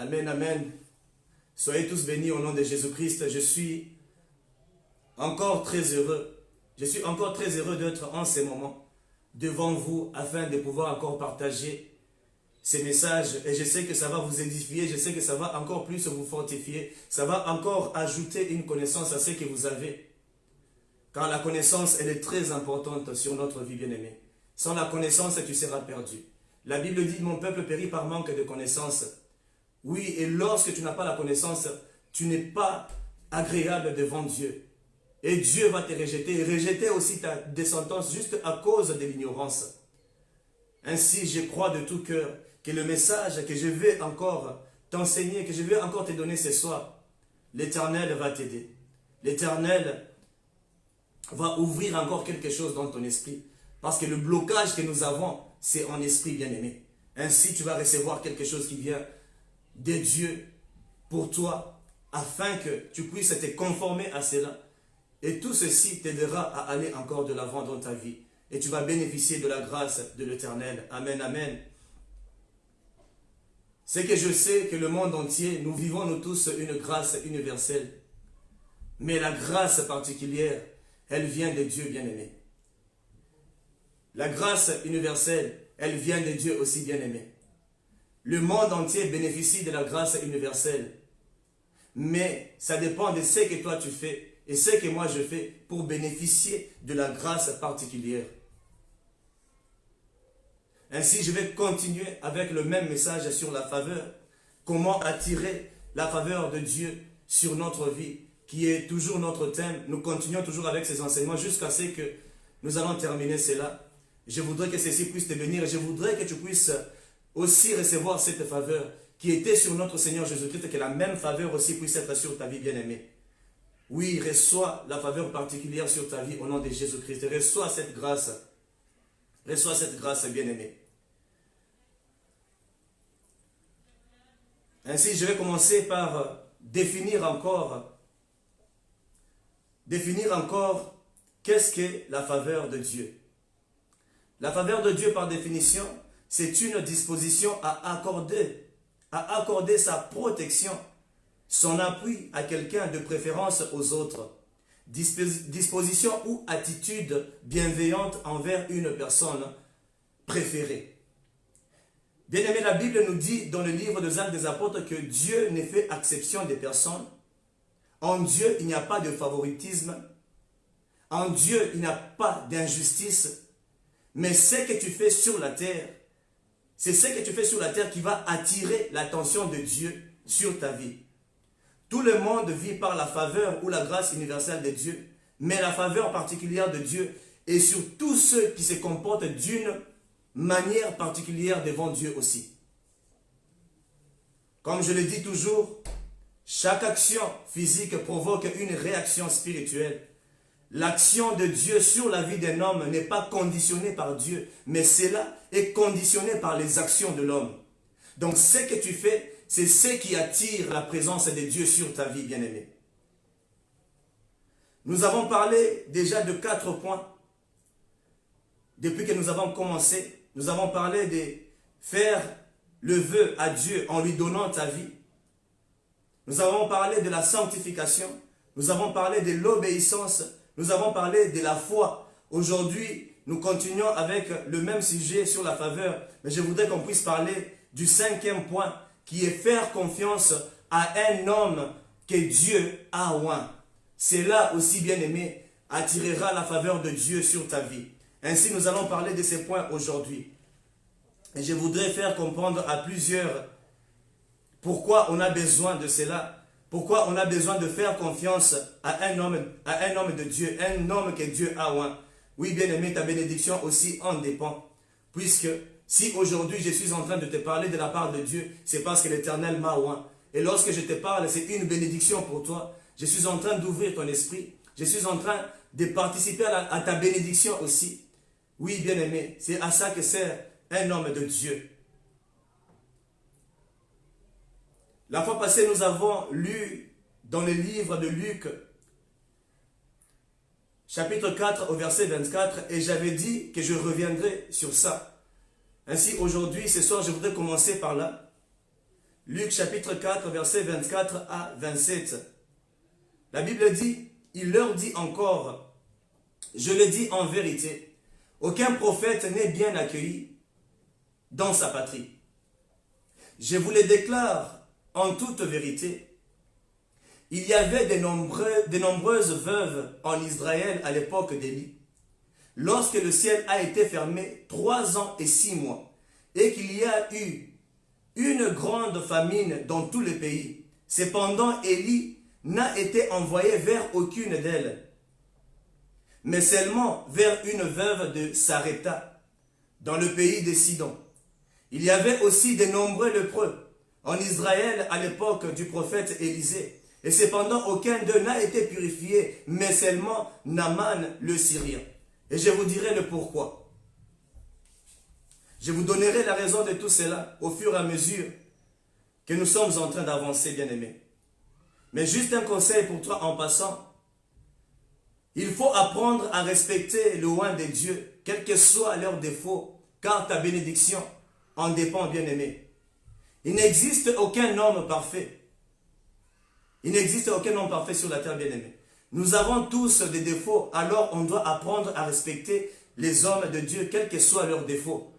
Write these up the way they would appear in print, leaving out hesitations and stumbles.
Amen, amen. Soyez tous bénis au nom de Jésus-Christ. Je suis encore très heureux. Je suis encore très heureux d'être en ces moments devant vous afin de pouvoir encore partager ces messages. Et je sais que ça va vous édifier, je sais que ça va encore plus vous fortifier. Ça va encore ajouter une connaissance à ce que vous avez. Car la connaissance, elle est très importante sur notre vie, bien-aimée. Sans la connaissance, tu seras perdu. La Bible dit, mon peuple périt par manque de connaissance. Oui, et lorsque tu n'as pas la connaissance, tu n'es pas agréable devant Dieu. Et Dieu va te rejeter, et rejeter aussi ta descendance juste à cause de l'ignorance. Ainsi, je crois de tout cœur que le message que je vais encore t'enseigner, que je vais encore te donner ce soir, l'Éternel va t'aider. L'Éternel va ouvrir encore quelque chose dans ton esprit. Parce que le blocage que nous avons, c'est en esprit, bien-aimé. Ainsi, tu vas recevoir quelque chose qui vient de Dieu pour toi, afin que tu puisses te conformer à cela. Et tout ceci t'aidera à aller encore de l'avant dans ta vie. Et tu vas bénéficier de la grâce de l'Éternel. Amen, amen. C'est que je sais que le monde entier, nous vivons nous tous une grâce universelle. Mais la grâce particulière, elle vient de Dieu, bien-aimé. La grâce universelle, elle vient de Dieu aussi, bien-aimé. Le monde entier bénéficie de la grâce universelle. Mais ça dépend de ce que toi tu fais et ce que moi je fais pour bénéficier de la grâce particulière. Ainsi, je vais continuer avec le même message sur la faveur. Comment attirer la faveur de Dieu sur notre vie, qui est toujours notre thème. Nous continuons toujours avec ces enseignements jusqu'à ce que nous allons terminer cela. Je voudrais que ceci puisse te bénir. Je voudrais que tu puisses aussi recevoir cette faveur qui était sur notre Seigneur Jésus-Christ, que la même faveur aussi puisse être sur ta vie, bien-aimée. Oui, reçois la faveur particulière sur ta vie au nom de Jésus-Christ. Reçois cette grâce. Reçois cette grâce, bien-aimée. Ainsi, je vais commencer par définir encore qu'est-ce qu'est la faveur de Dieu. La faveur de Dieu, par définition, c'est une disposition à accorder sa protection, son appui à quelqu'un, de préférence aux autres. Disposition ou attitude bienveillante envers une personne préférée. Bien-aimé, la Bible nous dit dans le livre des Actes des Apôtres que Dieu ne fait exception des personnes. En Dieu, il n'y a pas de favoritisme. En Dieu, il n'y a pas d'injustice. Mais ce que tu fais sur la terre, c'est ce que tu fais sur la terre qui va attirer l'attention de Dieu sur ta vie. Tout le monde vit par la faveur ou la grâce universelle de Dieu, mais la faveur particulière de Dieu est sur tous ceux qui se comportent d'une manière particulière devant Dieu aussi. Comme je le dis toujours, chaque action physique provoque une réaction spirituelle. L'action de Dieu sur la vie d'un homme n'est pas conditionnée par Dieu, mais cela est conditionné par les actions de l'homme. Donc ce que tu fais, c'est ce qui attire la présence de Dieu sur ta vie, bien-aimé. Nous avons parlé déjà de 4 points. Depuis que nous avons commencé, nous avons parlé de faire le vœu à Dieu en lui donnant ta vie. Nous avons parlé de la sanctification. Nous avons parlé de l'obéissance. Nous avons parlé de la foi. Aujourd'hui, nous continuons avec le même sujet sur la faveur. Mais je voudrais qu'on puisse parler du 5e point, qui est faire confiance à un homme que Dieu a oint. Cela aussi, bien-aimé, attirera la faveur de Dieu sur ta vie. Ainsi, nous allons parler de ces points aujourd'hui. Et je voudrais faire comprendre à plusieurs pourquoi on a besoin de cela. Pourquoi on a besoin de faire confiance à un homme de Dieu, un homme que Dieu a oint. Oui, bien-aimé, ta bénédiction aussi en dépend. Puisque si aujourd'hui je suis en train de te parler de la part de Dieu, c'est parce que l'Éternel m'a oint. Et lorsque je te parle, c'est une bénédiction pour toi. Je suis en train d'ouvrir ton esprit. Je suis en train de participer à ta bénédiction aussi. Oui, bien-aimé, c'est à ça que sert un homme de Dieu. La fois passée, nous avons lu dans le livre de Luc, chapitre 4 au verset 24, et j'avais dit que je reviendrai sur ça. Ainsi, aujourd'hui, ce soir, je voudrais commencer par là. Luc chapitre 4, versets 24 à 27. La Bible dit, il leur dit encore, je le dis en vérité, aucun prophète n'est bien accueilli dans sa patrie. Je vous le déclare en toute vérité, il y avait de nombreuses veuves en Israël à l'époque d'Élie, lorsque le ciel a été fermé 3 ans et 6 mois, et qu'il y a eu une grande famine dans tout le pays. Cependant, Élie n'a été envoyé vers aucune d'elles, mais seulement vers une veuve de Sarepta, dans le pays de Sidon. Il y avait aussi de nombreux lépreux en Israël à l'époque du prophète Élisée, et cependant aucun d'eux n'a été purifié, mais seulement Naaman le Syrien. Et je vous dirai le pourquoi. Je vous donnerai la raison de tout cela au fur et à mesure que nous sommes en train d'avancer, bien-aimés. Mais juste un conseil pour toi en passant. Il faut apprendre à respecter le loin de Dieu, quels que soient leurs défauts, car ta bénédiction en dépend, bien-aimé. Il n'existe aucun homme parfait. Il n'existe aucun homme parfait sur la terre, bien-aimé. Nous avons tous des défauts, alors on doit apprendre à respecter les hommes de Dieu, quels que soient leurs défauts.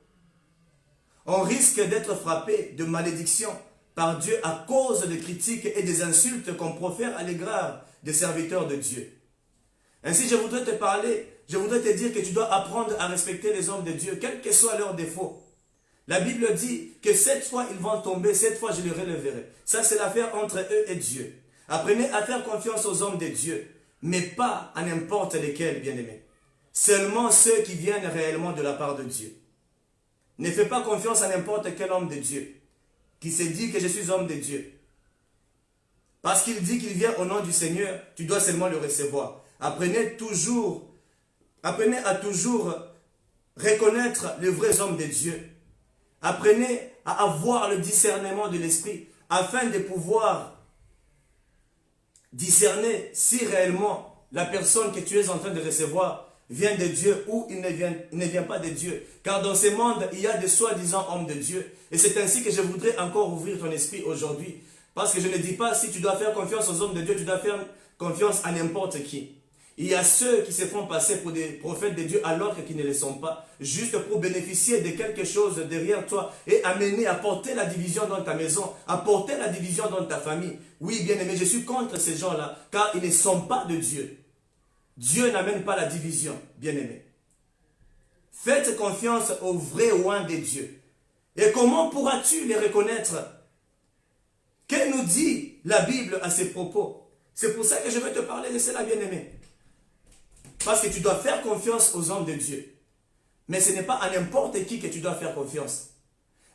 On risque d'être frappé de malédiction par Dieu à cause des critiques et des insultes qu'on profère à l'égard des serviteurs de Dieu. Ainsi, je voudrais te parler, je voudrais te dire que tu dois apprendre à respecter les hommes de Dieu, quels que soient leurs défauts. La Bible dit que 7 fois ils vont tomber, 7 fois je les releverai. Ça, c'est l'affaire entre eux et Dieu. Apprenez à faire confiance aux hommes de Dieu, mais pas à n'importe lesquels, bien-aimés. Seulement ceux qui viennent réellement de la part de Dieu. Ne fais pas confiance à n'importe quel homme de Dieu qui se dit que je suis homme de Dieu. Parce qu'il dit qu'il vient au nom du Seigneur, tu dois seulement le recevoir. Apprenez à toujours reconnaître les vrais hommes de Dieu. Apprenez à avoir le discernement de l'esprit afin de pouvoir discerner si réellement la personne que tu es en train de recevoir vient de Dieu ou il ne vient pas de Dieu. Car dans ce monde, il y a des soi-disant hommes de Dieu. Et c'est ainsi que je voudrais encore ouvrir ton esprit aujourd'hui. Parce que je ne dis pas si tu dois faire confiance aux hommes de Dieu, tu dois faire confiance à n'importe qui. Il y a ceux qui se font passer pour des prophètes de Dieu alors qu'ils ne le sont pas, juste pour bénéficier de quelque chose derrière toi et amener à porter la division dans ta maison, à porter la division dans ta famille. Oui, bien-aimé, je suis contre ces gens-là, car ils ne sont pas de Dieu. Dieu n'amène pas la division, bien-aimé. Faites confiance aux vrais oins de Dieu. Et comment pourras-tu les reconnaître? Que nous dit la Bible à ces propos? C'est pour ça que je vais te parler de cela, bien-aimé. Parce que tu dois faire confiance aux hommes de Dieu. Mais ce n'est pas à n'importe qui que tu dois faire confiance.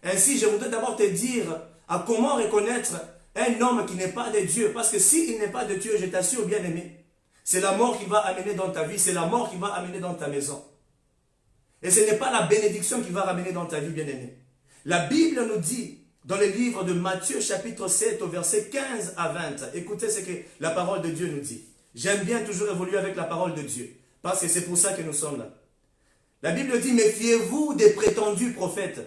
Ainsi, je voudrais d'abord te dire à comment reconnaître un homme qui n'est pas de Dieu. Parce que s'il n'est pas de Dieu, je t'assure, bien-aimé, c'est la mort qui va amener dans ta vie, c'est la mort qui va amener dans ta maison. Et ce n'est pas la bénédiction qui va ramener dans ta vie, bien-aimé. La Bible nous dit, dans le livre de Matthieu, chapitre 7, au verset 15 à 20, écoutez ce que la parole de Dieu nous dit. J'aime bien toujours évoluer avec la parole de Dieu, parce que c'est pour ça que nous sommes là. La Bible dit, méfiez-vous des prétendus prophètes.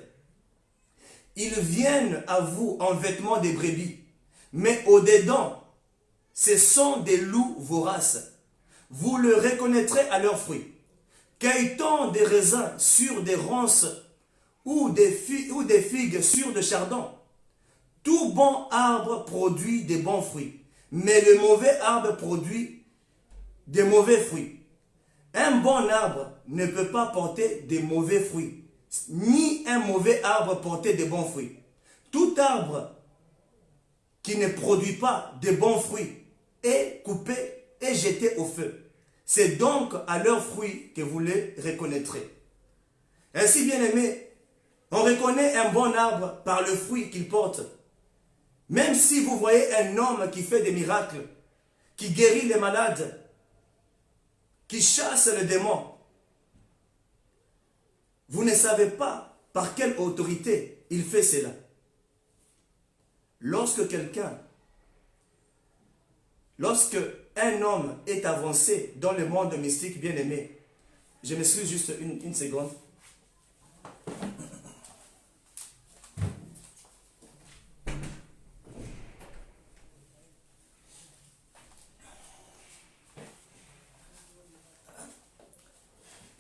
Ils viennent à vous en vêtements de brebis, mais au-dedans, ce sont des loups voraces. Vous le reconnaîtrez à leurs fruits. Cueille-t-on des raisins sur des ronces ou des figues sur des chardons? Tout bon arbre produit des bons fruits, mais le mauvais arbre produit des mauvais fruits. Un bon arbre ne peut pas porter de mauvais fruits, ni un mauvais arbre porter de bons fruits. Tout arbre qui ne produit pas de bons fruits est coupé et jeté au feu. C'est donc à leurs fruits que vous les reconnaîtrez. Ainsi, bien aimé, on reconnaît un bon arbre par le fruit qu'il porte. Même si vous voyez un homme qui fait des miracles, qui guérit les malades, qui chasse les démons, vous ne savez pas par quelle autorité il fait cela. Lorsque un homme est avancé dans le monde mystique, bien aimé, je m'excuse juste une seconde.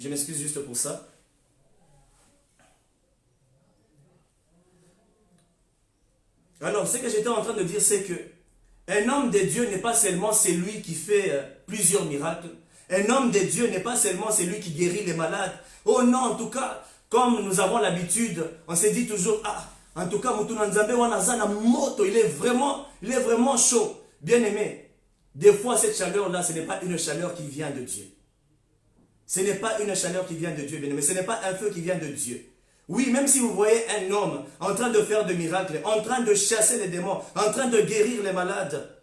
Je m'excuse juste pour ça. Alors, ce que j'étais en train de dire, c'est que un homme de Dieu n'est pas seulement celui qui fait plusieurs miracles. Un homme de Dieu n'est pas seulement celui qui guérit les malades. Oh non, en tout cas, comme nous avons l'habitude, on se dit toujours, ah, en tout cas, moto, il est vraiment chaud. Bien aimé, des fois, cette chaleur-là, ce n'est pas une chaleur qui vient de Dieu. Ce n'est pas une chaleur qui vient de Dieu, bien aimé. Ce n'est pas un feu qui vient de Dieu. Oui, même si vous voyez un homme en train de faire des miracles, en train de chasser les démons, en train de guérir les malades,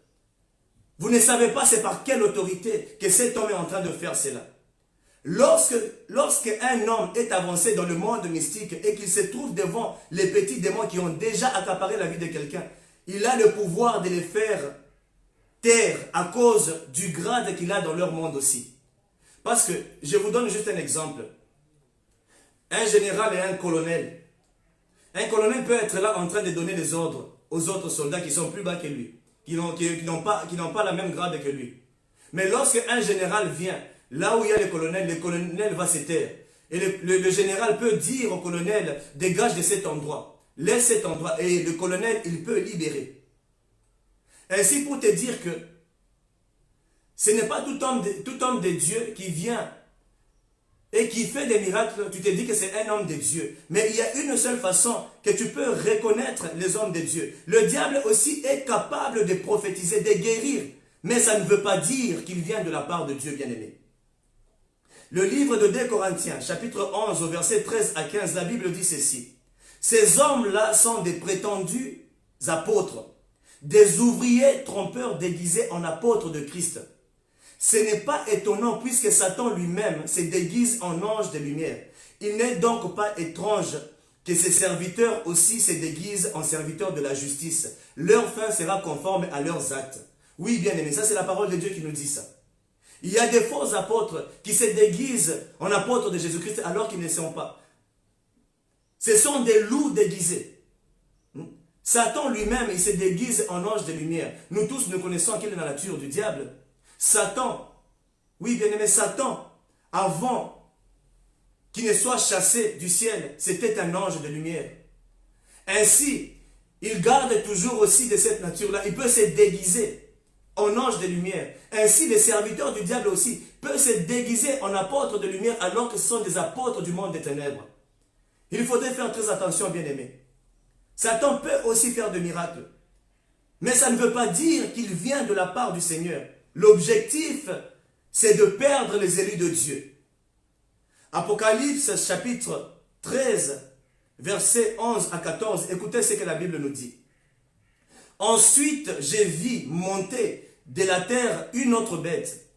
vous ne savez pas c'est par quelle autorité que cet homme est en train de faire cela. Lorsque un homme est avancé dans le monde mystique et qu'il se trouve devant les petits démons qui ont déjà accaparé la vie de quelqu'un, il a le pouvoir de les faire taire à cause du grade qu'il a dans leur monde aussi. Parce que, je vous donne juste un exemple. Un général et un colonel. Un colonel peut être là en train de donner des ordres aux autres soldats qui sont plus bas que lui, qui n'ont pas la même grade que lui. Mais lorsque un général vient, là où il y a le colonel va se taire. Et le général peut dire au colonel, dégage de cet endroit, laisse cet endroit, et le colonel, il peut libérer. Ainsi pour te dire que ce n'est pas tout homme de Dieu qui vient et qui fait des miracles, tu te dis que c'est un homme de Dieu. Mais il y a une seule façon que tu peux reconnaître les hommes de Dieu. Le diable aussi est capable de prophétiser, de guérir. Mais ça ne veut pas dire qu'il vient de la part de Dieu, bien-aimé. Le livre de 2 Corinthiens, chapitre 11, au verset 13 à 15, la Bible dit ceci. Ces hommes-là sont des prétendus apôtres, des ouvriers trompeurs déguisés en apôtres de Christ. Ce n'est pas étonnant puisque Satan lui-même se déguise en ange de lumière. Il n'est donc pas étrange que ses serviteurs aussi se déguisent en serviteurs de la justice. Leur fin sera conforme à leurs actes. Oui, bien aimé, ça c'est la parole de Dieu qui nous dit ça. Il y a des faux apôtres qui se déguisent en apôtres de Jésus-Christ alors qu'ils ne sont pas. Ce sont des loups déguisés. Satan lui-même, il se déguise en ange de lumière. Nous tous, nous connaissons quelle est la nature du diable. Satan, oui bien aimé, Satan, avant qu'il ne soit chassé du ciel, c'était un ange de lumière. Ainsi, il garde toujours aussi de cette nature-là. Il peut se déguiser en ange de lumière. Ainsi, les serviteurs du diable aussi peuvent se déguiser en apôtres de lumière alors que ce sont des apôtres du monde des ténèbres. Il faudrait faire très attention, bien aimé. Satan peut aussi faire des miracles. Mais ça ne veut pas dire qu'il vient de la part du Seigneur. L'objectif, c'est de perdre les élus de Dieu. Apocalypse chapitre 13, versets 11 à 14, écoutez ce que la Bible nous dit. Ensuite, j'ai vu monter de la terre une autre bête.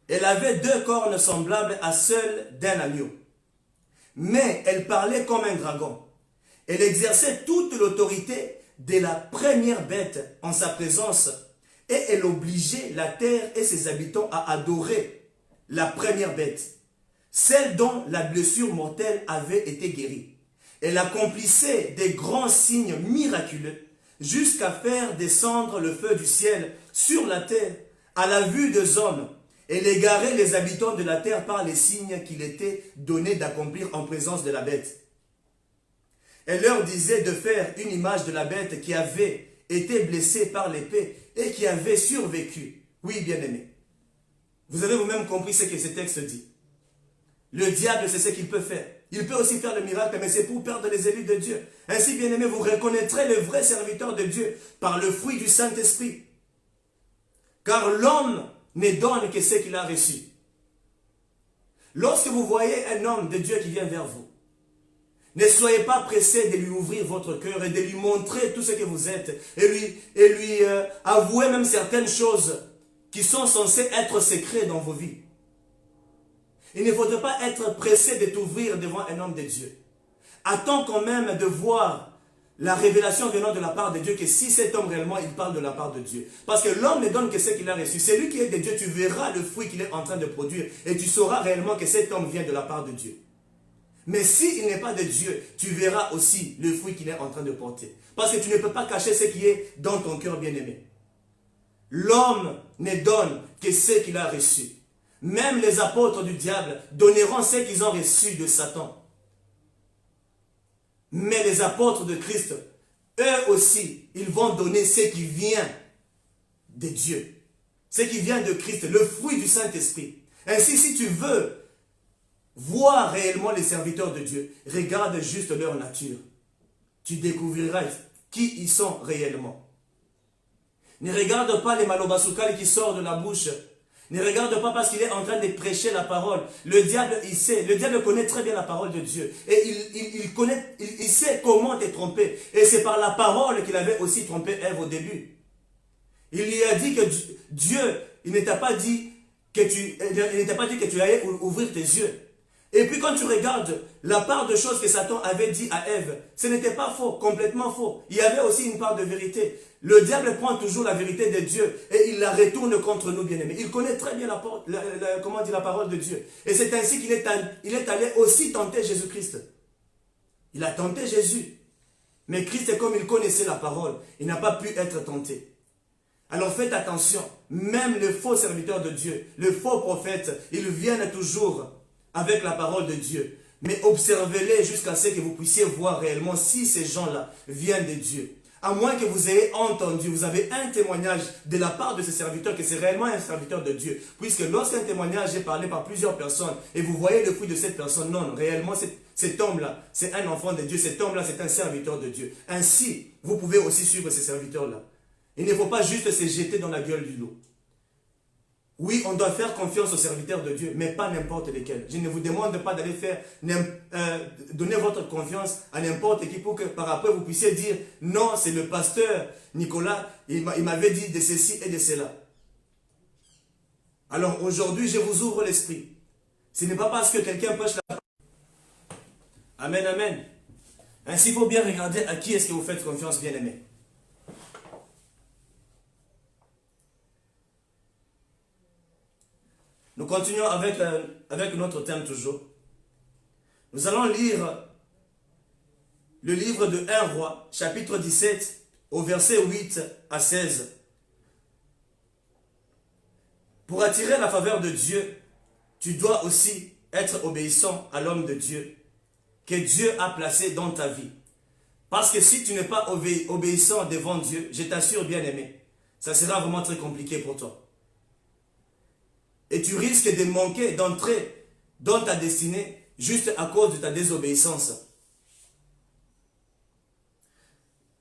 Elle avait 2 cornes semblables à celles d'un agneau. Mais elle parlait comme un dragon. Elle exerçait toute l'autorité de la première bête en sa présence. Et elle obligeait la terre et ses habitants à adorer la première bête, celle dont la blessure mortelle avait été guérie. Elle accomplissait des grands signes miraculeux jusqu'à faire descendre le feu du ciel sur la terre à la vue des hommes. Elle égarait les habitants de la terre par les signes qu'il était donné d'accomplir en présence de la bête. Elle leur disait de faire une image de la bête qui avait été blessée par l'épée et qui avait survécu. Oui, bien-aimé. Vous avez vous-même compris ce que ce texte dit. Le diable, c'est ce qu'il peut faire. Il peut aussi faire le miracle, mais c'est pour perdre les élus de Dieu. Ainsi, bien-aimé, vous reconnaîtrez le vrai serviteur de Dieu par le fruit du Saint-Esprit. Car l'homme ne donne que ce qu'il a reçu. Lorsque vous voyez un homme de Dieu qui vient vers vous, ne soyez pas pressés de lui ouvrir votre cœur et de lui montrer tout ce que vous êtes et lui avouer même certaines choses qui sont censées être secrets dans vos vies. Il ne faudrait pas être pressé de t'ouvrir devant un homme de Dieu. Attends quand même de voir la révélation venant de la part de Dieu, que si cet homme réellement, il parle de la part de Dieu. Parce que l'homme ne donne que ce qu'il a reçu. C'est lui qui est de Dieu, tu verras le fruit qu'il est en train de produire et tu sauras réellement que cet homme vient de la part de Dieu. Mais s'il n'est pas de Dieu, tu verras aussi le fruit qu'il est en train de porter. Parce que tu ne peux pas cacher ce qui est dans ton cœur bien-aimé. L'homme ne donne que ce qu'il a reçu. Même les apôtres du diable donneront ce qu'ils ont reçu de Satan. Mais les apôtres de Christ, eux aussi, ils vont donner ce qui vient de Dieu. Ce qui vient de Christ, le fruit du Saint-Esprit. Ainsi, si tu veux voir réellement les serviteurs de Dieu, regarde juste leur nature. Tu découvriras qui ils sont réellement. Ne regarde pas les malobasukali qui sortent de la bouche. Ne regarde pas parce qu'il est en train de prêcher la parole. Le diable, il sait. Le diable connaît très bien la parole de Dieu. Et il sait comment te tromper. Et c'est par la parole qu'il avait aussi trompé Ève au début. Il lui a dit que Dieu, il ne t'a pas dit que tu allais ouvrir tes yeux. Et puis quand tu regardes la part de choses que Satan avait dit à Ève, ce n'était pas faux, complètement faux. Il y avait aussi une part de vérité. Le diable prend toujours la vérité de Dieu et il la retourne contre nous, bien-aimés. Il connaît très bien la parole de Dieu. Et c'est ainsi qu'il est allé aussi tenter Jésus-Christ. Il a tenté Jésus. Mais Christ, comme il connaissait la parole, il n'a pas pu être tenté. Alors faites attention, même les faux serviteurs de Dieu, les faux prophètes, ils viennent toujours avec la parole de Dieu. Mais observez-les jusqu'à ce que vous puissiez voir réellement si ces gens-là viennent de Dieu. À moins que vous ayez entendu, vous avez un témoignage de la part de ce serviteur que c'est réellement un serviteur de Dieu. Puisque lorsqu'un témoignage est parlé par plusieurs personnes et vous voyez le fruit de cette personne, non, réellement cet homme-là, c'est un enfant de Dieu, cet homme-là, c'est un serviteur de Dieu. Ainsi, vous pouvez aussi suivre ces serviteurs-là. Il ne faut pas juste se jeter dans la gueule du loup. Oui, on doit faire confiance aux serviteurs de Dieu, mais pas n'importe lesquels. Je ne vous demande pas d'aller donner votre confiance à n'importe qui pour que par après vous puissiez dire « Non, c'est le pasteur Nicolas, il m'avait dit de ceci et de cela. » Alors aujourd'hui, je vous ouvre l'esprit. Ce n'est pas parce que quelqu'un prêche la parole. Amen, amen. Ainsi, il faut bien regarder à qui est-ce que vous faites confiance, bien-aimés. Nous continuons avec notre thème toujours. Nous allons lire le livre de 1 Roi, chapitre 17, au verset 8 à 16. Pour attirer la faveur de Dieu, tu dois aussi être obéissant à l'homme de Dieu que Dieu a placé dans ta vie. Parce que si tu n'es pas obéissant devant Dieu, je t'assure, bien-aimé, ça sera vraiment très compliqué pour toi. Et tu risques de manquer d'entrer dans ta destinée juste à cause de ta désobéissance.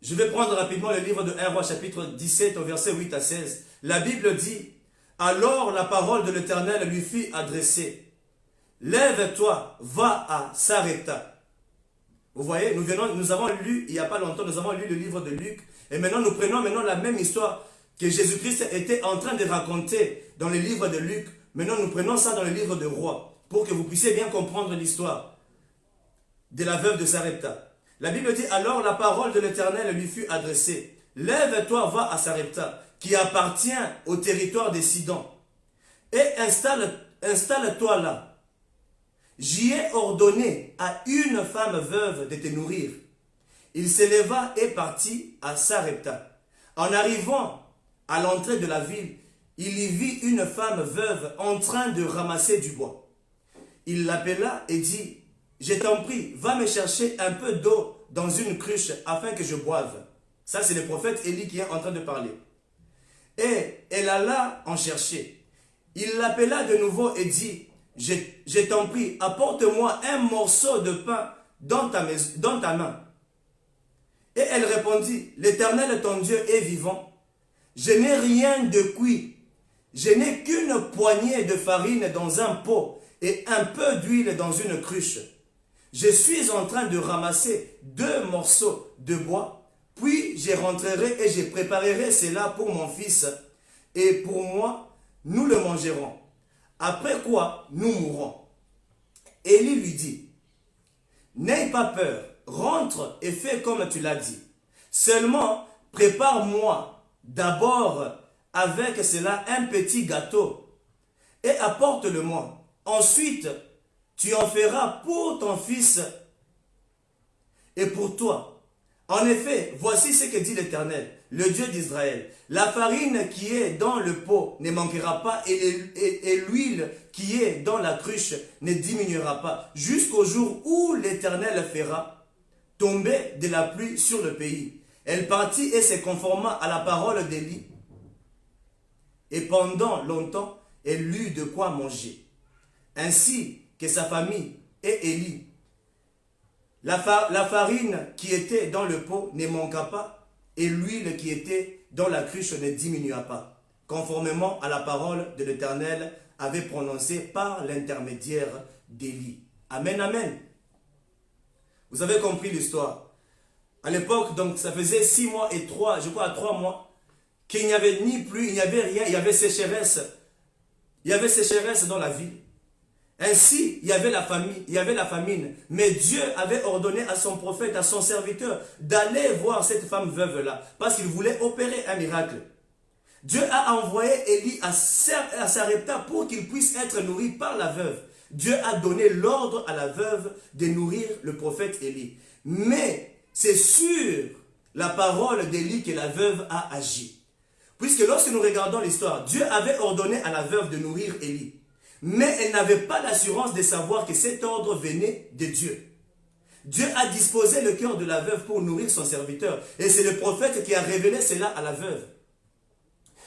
Je vais prendre rapidement le livre de 1 Roi chapitre 17 au verset 8 à 16. La Bible dit, « Alors la parole de l'Éternel lui fut adressée. Lève-toi, va à Sarepta. » Vous voyez, nous avons lu, il n'y a pas longtemps, nous avons lu le livre de Luc. Et maintenant, nous prenons la même histoire que Jésus-Christ était en train de raconter dans le livre de Luc. Maintenant, nous prenons ça dans le livre de Rois pour que vous puissiez bien comprendre l'histoire de la veuve de Sarepta. La Bible dit, alors la parole de l'Éternel lui fut adressée. Lève-toi, va à Sarepta, qui appartient au territoire des Sidons, et installe-toi là. J'y ai ordonné à une femme veuve de te nourrir. Il s'éleva et partit à Sarepta. En arrivant à l'entrée de la ville, il y vit une femme veuve en train de ramasser du bois. Il l'appela et dit, « Je t'en prie, va me chercher un peu d'eau dans une cruche afin que je boive. » Ça, c'est le prophète Élie qui est en train de parler. Et elle alla en chercher. Il l'appela de nouveau et dit, « Je t'en prie, apporte-moi un morceau de pain dans ta main. » Et elle répondit, « L'Éternel ton Dieu est vivant. Je n'ai rien de cuit. Je n'ai qu'une poignée de farine dans un pot et un peu d'huile dans une cruche. Je suis en train de ramasser 2 morceaux de bois, puis je rentrerai et je préparerai cela pour mon fils. Et pour moi, nous le mangerons. Après quoi, nous mourrons. » Élie lui dit, « N'aie pas peur, rentre et fais comme tu l'as dit. Seulement, prépare-moi d'abord avec cela un petit gâteau et apporte-le-moi. Ensuite, tu en feras pour ton fils et pour toi. En effet, voici ce que dit l'Éternel, le Dieu d'Israël. La farine qui est dans le pot ne manquera pas et l'huile qui est dans la cruche ne diminuera pas, jusqu'au jour où l'Éternel fera tomber de la pluie sur le pays. Elle partit et se conforma à la parole d'Élie. Et pendant longtemps, elle eut de quoi manger, ainsi que sa famille et Élie. La farine qui était dans le pot ne manqua pas, et l'huile qui était dans la cruche ne diminua pas, conformément à la parole de l'Éternel avait prononcée par l'intermédiaire d'Élie. Amen, amen. Vous avez compris l'histoire. À l'époque, donc, ça faisait 6 mois et 3 mois, qu'il n'y avait ni pluie, il n'y avait rien, il y avait sécheresse. Il y avait sécheresse dans la ville. Ainsi, il y avait la famine. Mais Dieu avait ordonné à son prophète, à son serviteur, d'aller voir cette femme veuve-là, parce qu'il voulait opérer un miracle. Dieu a envoyé Élie à Sarepta pour qu'il puisse être nourri par la veuve. Dieu a donné l'ordre à la veuve de nourrir le prophète Élie. Mais c'est sur la parole d'Élie que la veuve a agi. Puisque lorsque nous regardons l'histoire, Dieu avait ordonné à la veuve de nourrir Élie. Mais elle n'avait pas l'assurance de savoir que cet ordre venait de Dieu. Dieu a disposé le cœur de la veuve pour nourrir son serviteur. Et c'est le prophète qui a révélé cela à la veuve.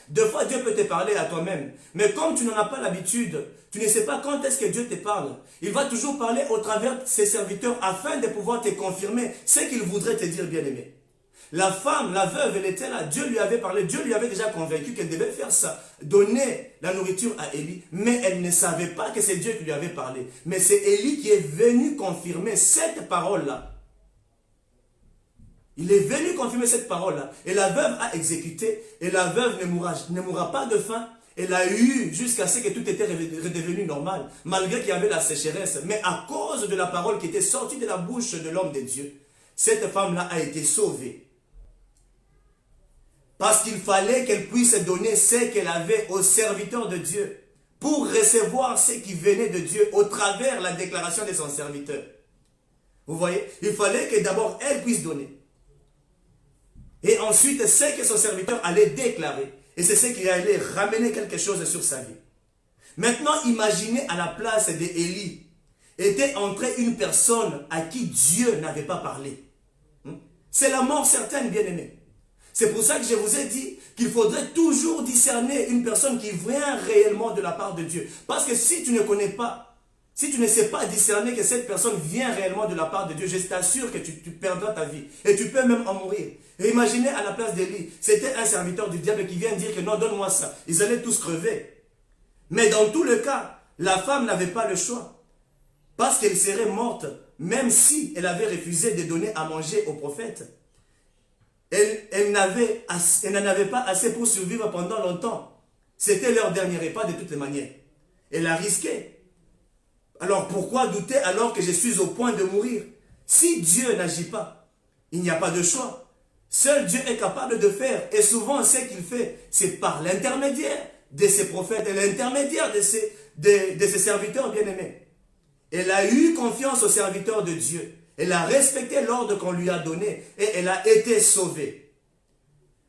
Deux fois, Dieu peut te parler à toi-même. Mais comme tu n'en as pas l'habitude, tu ne sais pas quand est-ce que Dieu te parle. Il va toujours parler au travers de ses serviteurs afin de pouvoir te confirmer ce qu'il voudrait te dire, bien-aimé. La femme, la veuve, elle était là. Dieu lui avait parlé. Dieu lui avait déjà convaincu qu'elle devait faire ça. Donner la nourriture à Élie. Mais elle ne savait pas que c'est Dieu qui lui avait parlé. Mais c'est Élie qui est venu confirmer cette parole-là. Il est venu confirmer cette parole-là. Et la veuve a exécuté. Et la veuve ne mourra pas de faim. Elle a eu jusqu'à ce que tout était redevenu normal. Malgré qu'il y avait la sécheresse. Mais à cause de la parole qui était sortie de la bouche de l'homme de Dieu, cette femme-là a été sauvée. Parce qu'il fallait qu'elle puisse donner ce qu'elle avait aux serviteurs de Dieu pour recevoir ce qui venait de Dieu au travers la déclaration de son serviteur. Vous voyez, il fallait que d'abord elle puisse donner. Et ensuite, ce que son serviteur allait déclarer. Et c'est ce qui allait ramener quelque chose sur sa vie. Maintenant, imaginez à la place d'Élie, était entrée une personne à qui Dieu n'avait pas parlé. C'est la mort certaine, bien-aimés. C'est pour ça que je vous ai dit qu'il faudrait toujours discerner une personne qui vient réellement de la part de Dieu. Parce que si tu ne connais pas, si tu ne sais pas discerner que cette personne vient réellement de la part de Dieu, je t'assure que tu perdras ta vie. Et tu peux même en mourir. Et imaginez à la place d'Élie, c'était un serviteur du diable qui vient dire que non, donne-moi ça. Ils allaient tous crever. Mais dans tout le cas, la femme n'avait pas le choix. Parce qu'elle serait morte, même si elle avait refusé de donner à manger au prophète. Elle n'en avait pas assez pour survivre pendant longtemps. C'était leur dernier repas de toutes les manières. Elle a risqué. Alors pourquoi douter alors que je suis au point de mourir? Si Dieu n'agit pas, il n'y a pas de choix. Seul Dieu est capable de faire. Et souvent, ce qu'il fait, c'est par l'intermédiaire de ses prophètes et l'intermédiaire de ses serviteurs bien-aimés. Elle a eu confiance aux serviteurs de Dieu. Elle a respecté l'ordre qu'on lui a donné et elle a été sauvée.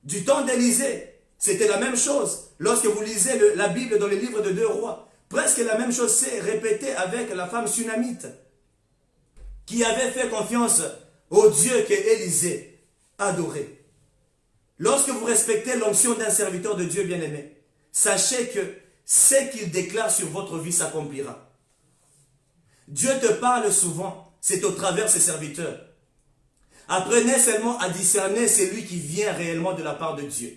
Du temps d'Élisée, c'était la même chose. Lorsque vous lisez la Bible dans les livres de 2 rois, presque la même chose s'est répétée avec la femme sunamite qui avait fait confiance au Dieu qu'Élisée adorait. Lorsque vous respectez l'onction d'un serviteur de Dieu bien-aimé, sachez que ce qu'il déclare sur votre vie s'accomplira. Dieu te parle souvent. C'est au travers de ses serviteurs. Apprenez seulement à discerner celui qui vient réellement de la part de Dieu.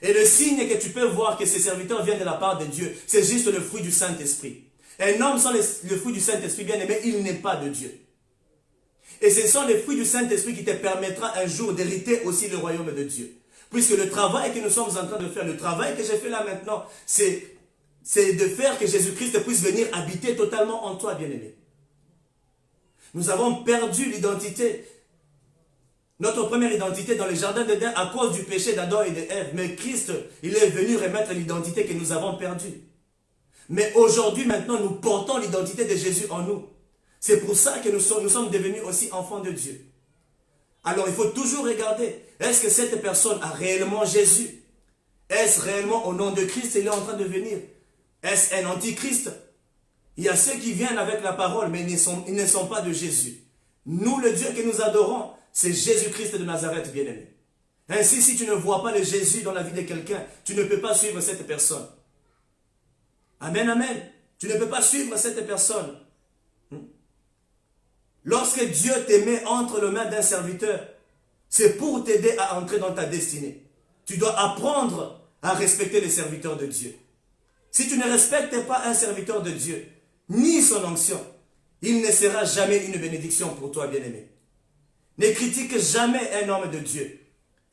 Et le signe que tu peux voir que ces serviteurs viennent de la part de Dieu, c'est juste le fruit du Saint-Esprit. Un homme sans le fruit du Saint-Esprit, bien aimé, il n'est pas de Dieu. Et ce sont les fruits du Saint-Esprit qui te permettra un jour d'hériter aussi le royaume de Dieu. Puisque le travail que nous sommes en train de faire, le travail que j'ai fait là maintenant, c'est de faire que Jésus-Christ puisse venir habiter totalement en toi, bien-aimé. Nous avons perdu l'identité, notre première identité dans le jardin d'Éden à cause du péché d'Adam et d'Ève. Mais Christ, il est venu remettre l'identité que nous avons perdue. Mais aujourd'hui, maintenant, nous portons l'identité de Jésus en nous. C'est pour ça que nous sommes devenus aussi enfants de Dieu. Alors il faut toujours regarder, est-ce que cette personne a réellement Jésus? Est-ce réellement au nom de Christ il est en train de venir? Est-ce un antichrist? Il y a ceux qui viennent avec la parole, mais ils ne sont pas de Jésus. Nous, le Dieu que nous adorons, c'est Jésus-Christ de Nazareth, bien-aimé. Ainsi, si tu ne vois pas le Jésus dans la vie de quelqu'un, tu ne peux pas suivre cette personne. Amen, amen. Tu ne peux pas suivre cette personne. Lorsque Dieu te met entre les mains d'un serviteur, c'est pour t'aider à entrer dans ta destinée. Tu dois apprendre à respecter les serviteurs de Dieu. Si tu ne respectes pas un serviteur de Dieu, ni son onction, il ne sera jamais une bénédiction pour toi, bien-aimé. Ne critique jamais un homme de Dieu.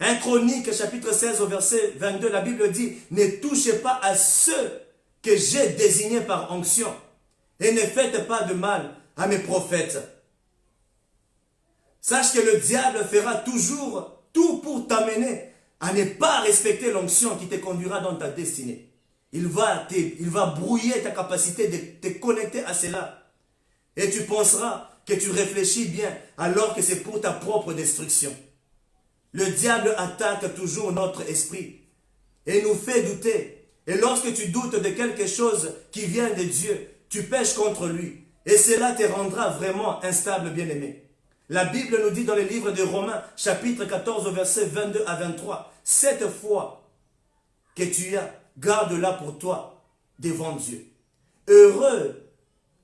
1 Chronique, chapitre 16, au verset 22, la Bible dit, « Ne touchez pas à ceux que j'ai désignés par onction, et ne faites pas de mal à mes prophètes. » Sache que le diable fera toujours tout pour t'amener à ne pas respecter l'onction qui te conduira dans ta destinée. Il va brouiller ta capacité de te connecter à cela. Et tu penseras que tu réfléchis bien alors que c'est pour ta propre destruction. Le diable attaque toujours notre esprit et nous fait douter. Et lorsque tu doutes de quelque chose qui vient de Dieu, tu pèches contre lui. Et cela te rendra vraiment instable, bien-aimé. La Bible nous dit dans le livre de Romains, chapitre 14, versets 22 à 23, « Cette foi que tu as, garde-la pour toi devant Dieu. Heureux,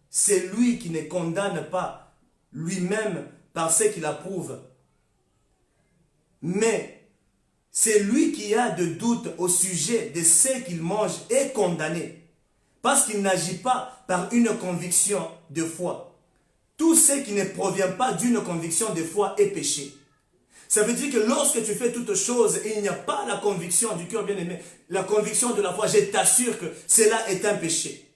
c'est lui qui ne condamne pas lui-même par ce qu'il approuve. Mais c'est lui qui a de doutes au sujet de ce qu'il mange est condamné, parce qu'il n'agit pas par une conviction de foi. Tout ce qui ne provient pas d'une conviction de foi est péché. » Ça veut dire que lorsque tu fais toutes choses et il n'y a pas la conviction du cœur bien-aimé, la conviction de la foi, je t'assure que cela est un péché.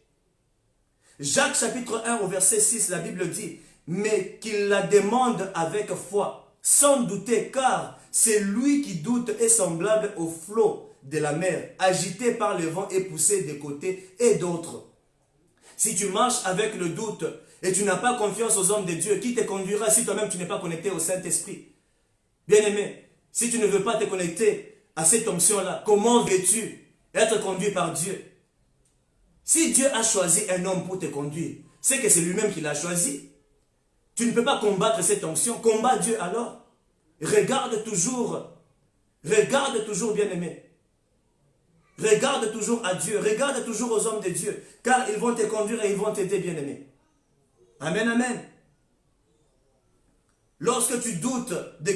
Jacques chapitre 1 au verset 6, la Bible dit, « Mais qu'il la demande avec foi, sans douter, car c'est lui qui doute est semblable au flot de la mer, agité par le vent et poussé de côté et d'autres. » Si tu marches avec le doute et tu n'as pas confiance aux hommes de Dieu, qui te conduira si toi-même tu n'es pas connecté au Saint-Esprit? Bien-aimé, si tu ne veux pas te connecter à cette onction-là, comment veux-tu être conduit par Dieu? Si Dieu a choisi un homme pour te conduire, c'est que c'est lui-même qui l'a choisi. Tu ne peux pas combattre cette onction. Combat Dieu alors. Regarde toujours, bien-aimé. Regarde toujours à Dieu, regarde toujours aux hommes de Dieu, car ils vont te conduire et ils vont t'aider, bien-aimé. Amen, amen. Lorsque tu doutes de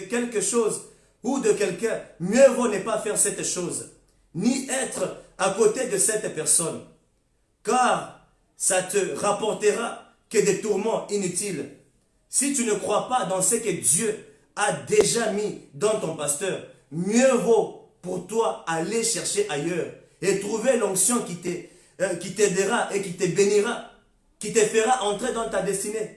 quelque chose ou de quelqu'un, mieux vaut ne pas faire cette chose, ni être à côté de cette personne, car ça te rapportera que des tourments inutiles. Si tu ne crois pas dans ce que Dieu a déjà mis dans ton pasteur, mieux vaut pour toi aller chercher ailleurs et trouver l'onction qui t'aidera et qui te bénira, qui te fera entrer dans ta destinée.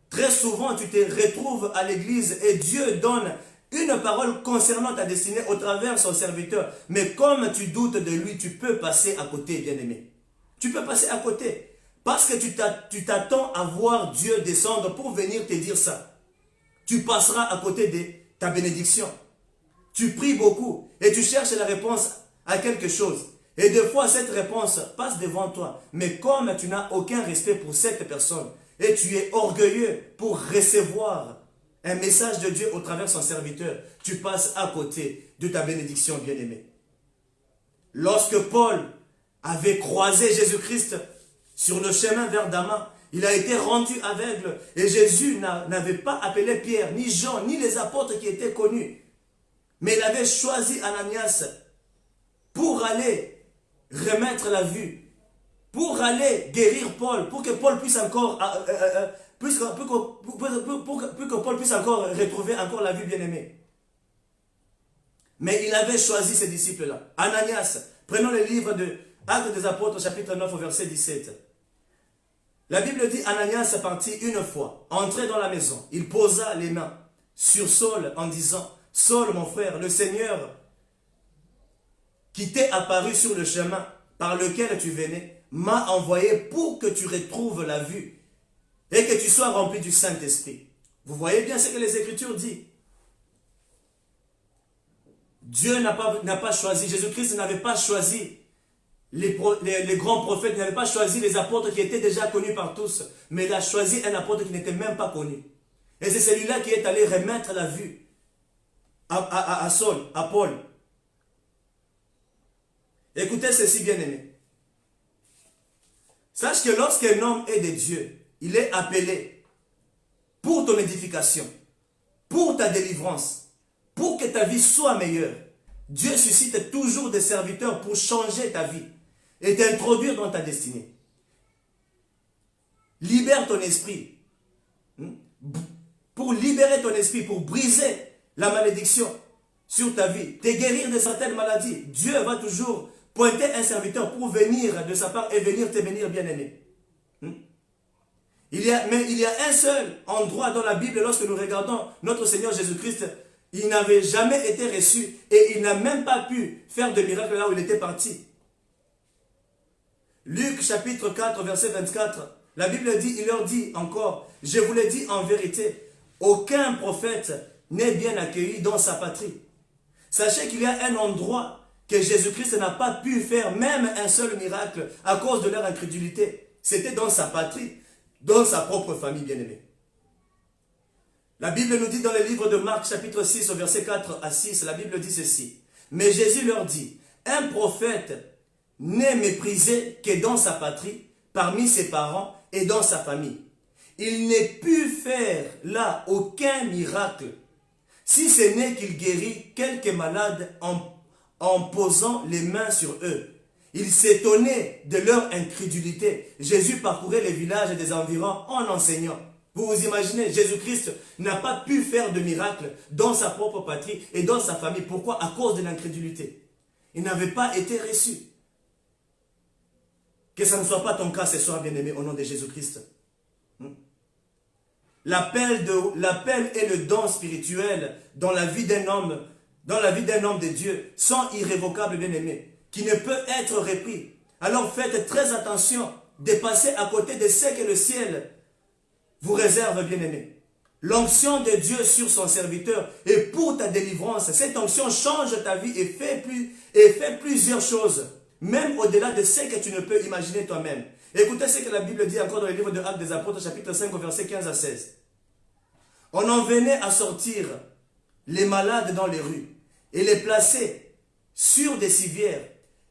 Très souvent, tu te retrouves à l'église et Dieu donne une parole concernant ta destinée au travers de son serviteur. Mais comme tu doutes de lui, tu peux passer à côté, bien-aimé. Tu peux passer à côté. Parce que tu t'attends à voir Dieu descendre pour venir te dire ça. Tu passeras à côté de ta bénédiction. Tu pries beaucoup et tu cherches la réponse à quelque chose. Et des fois, cette réponse passe devant toi. Mais comme tu n'as aucun respect pour cette personne, et tu es orgueilleux pour recevoir un message de Dieu au travers de son serviteur, tu passes à côté de ta bénédiction, bien-aimée. Lorsque Paul avait croisé Jésus-Christ sur le chemin vers Damas, il a été rendu aveugle et Jésus n'avait pas appelé Pierre, ni Jean, ni les apôtres qui étaient connus. Mais il avait choisi Ananias pour aller remettre la vue, pour aller guérir Paul, pour que Paul puisse encore, pour que Paul puisse encore retrouver encore la vue, bien-aimée. Mais il avait choisi ces disciples-là. Ananias, prenons le livre de Actes des Apôtres, chapitre 9, au verset 17. La Bible dit, Ananias partit une fois, entré dans la maison. Il posa les mains sur Saul en disant, « Saul, mon frère, le Seigneur qui t'est apparu sur le chemin par lequel tu venais, m'a envoyé pour que tu retrouves la vue et que tu sois rempli du Saint-Esprit. » Vous voyez bien ce que les Écritures disent. Dieu n'a pas choisi, Jésus-Christ n'avait pas choisi les grands prophètes, n'avait pas choisi les apôtres qui étaient déjà connus par tous, mais il a choisi un apôtre qui n'était même pas connu. Et c'est celui-là qui est allé remettre la vue à Saul, à Paul. Écoutez ceci, bien-aimé. Sache que lorsqu'un homme est de Dieu, il est appelé pour ton édification, pour ta délivrance, pour que ta vie soit meilleure. Dieu suscite toujours des serviteurs pour changer ta vie et t'introduire dans ta destinée. Libère ton esprit. Pour libérer ton esprit, pour briser la malédiction sur ta vie, te guérir de certaines maladies. Dieu va toujours pointer un serviteur pour venir de sa part et venir te bénir, bien-aimé. Mais il y a un seul endroit dans la Bible, lorsque nous regardons notre Seigneur Jésus-Christ, il n'avait jamais été reçu et il n'a même pas pu faire de miracle là où il était parti. Luc chapitre 4, verset 24, la Bible dit, il leur dit encore, je vous l'ai dit en vérité, aucun prophète n'est bien accueilli dans sa patrie. Sachez qu'il y a un endroit que Jésus-Christ n'a pas pu faire même un seul miracle à cause de leur incrédulité. C'était dans sa patrie, dans sa propre famille, bien-aimée. La Bible nous dit dans le livre de Marc, chapitre 6, au verset 4 à 6, la Bible dit ceci. Mais Jésus leur dit, un prophète n'est méprisé que dans sa patrie, parmi ses parents et dans sa famille. Il n'est pu faire là aucun miracle, si ce n'est qu'il guérit quelques malades en posant les mains sur eux. Il s'étonnait de leur incrédulité. Jésus parcourait les villages des environs en enseignant. Vous vous imaginez, Jésus-Christ n'a pas pu faire de miracle dans sa propre patrie et dans sa famille. Pourquoi? À cause de l'incrédulité. Il n'avait pas été reçu. Que ça ne soit pas ton cas ce soir, bien-aimé, au nom de Jésus-Christ. L'appel et le don spirituel dans la vie d'un homme, de Dieu, sont irrévocables, bien-aimés, qui ne peut être repris. Alors faites très attention de passer à côté de ce que le ciel vous réserve, bien-aimés. L'onction de Dieu sur son serviteur et pour ta délivrance, cette onction change ta vie et fait plusieurs choses, même au-delà de ce que tu ne peux imaginer toi-même. Écoutez ce que la Bible dit encore dans le livre de Actes des Apôtres, chapitre 5, verset 15 à 16. On en venait à sortir les malades dans les rues et les placer sur des civières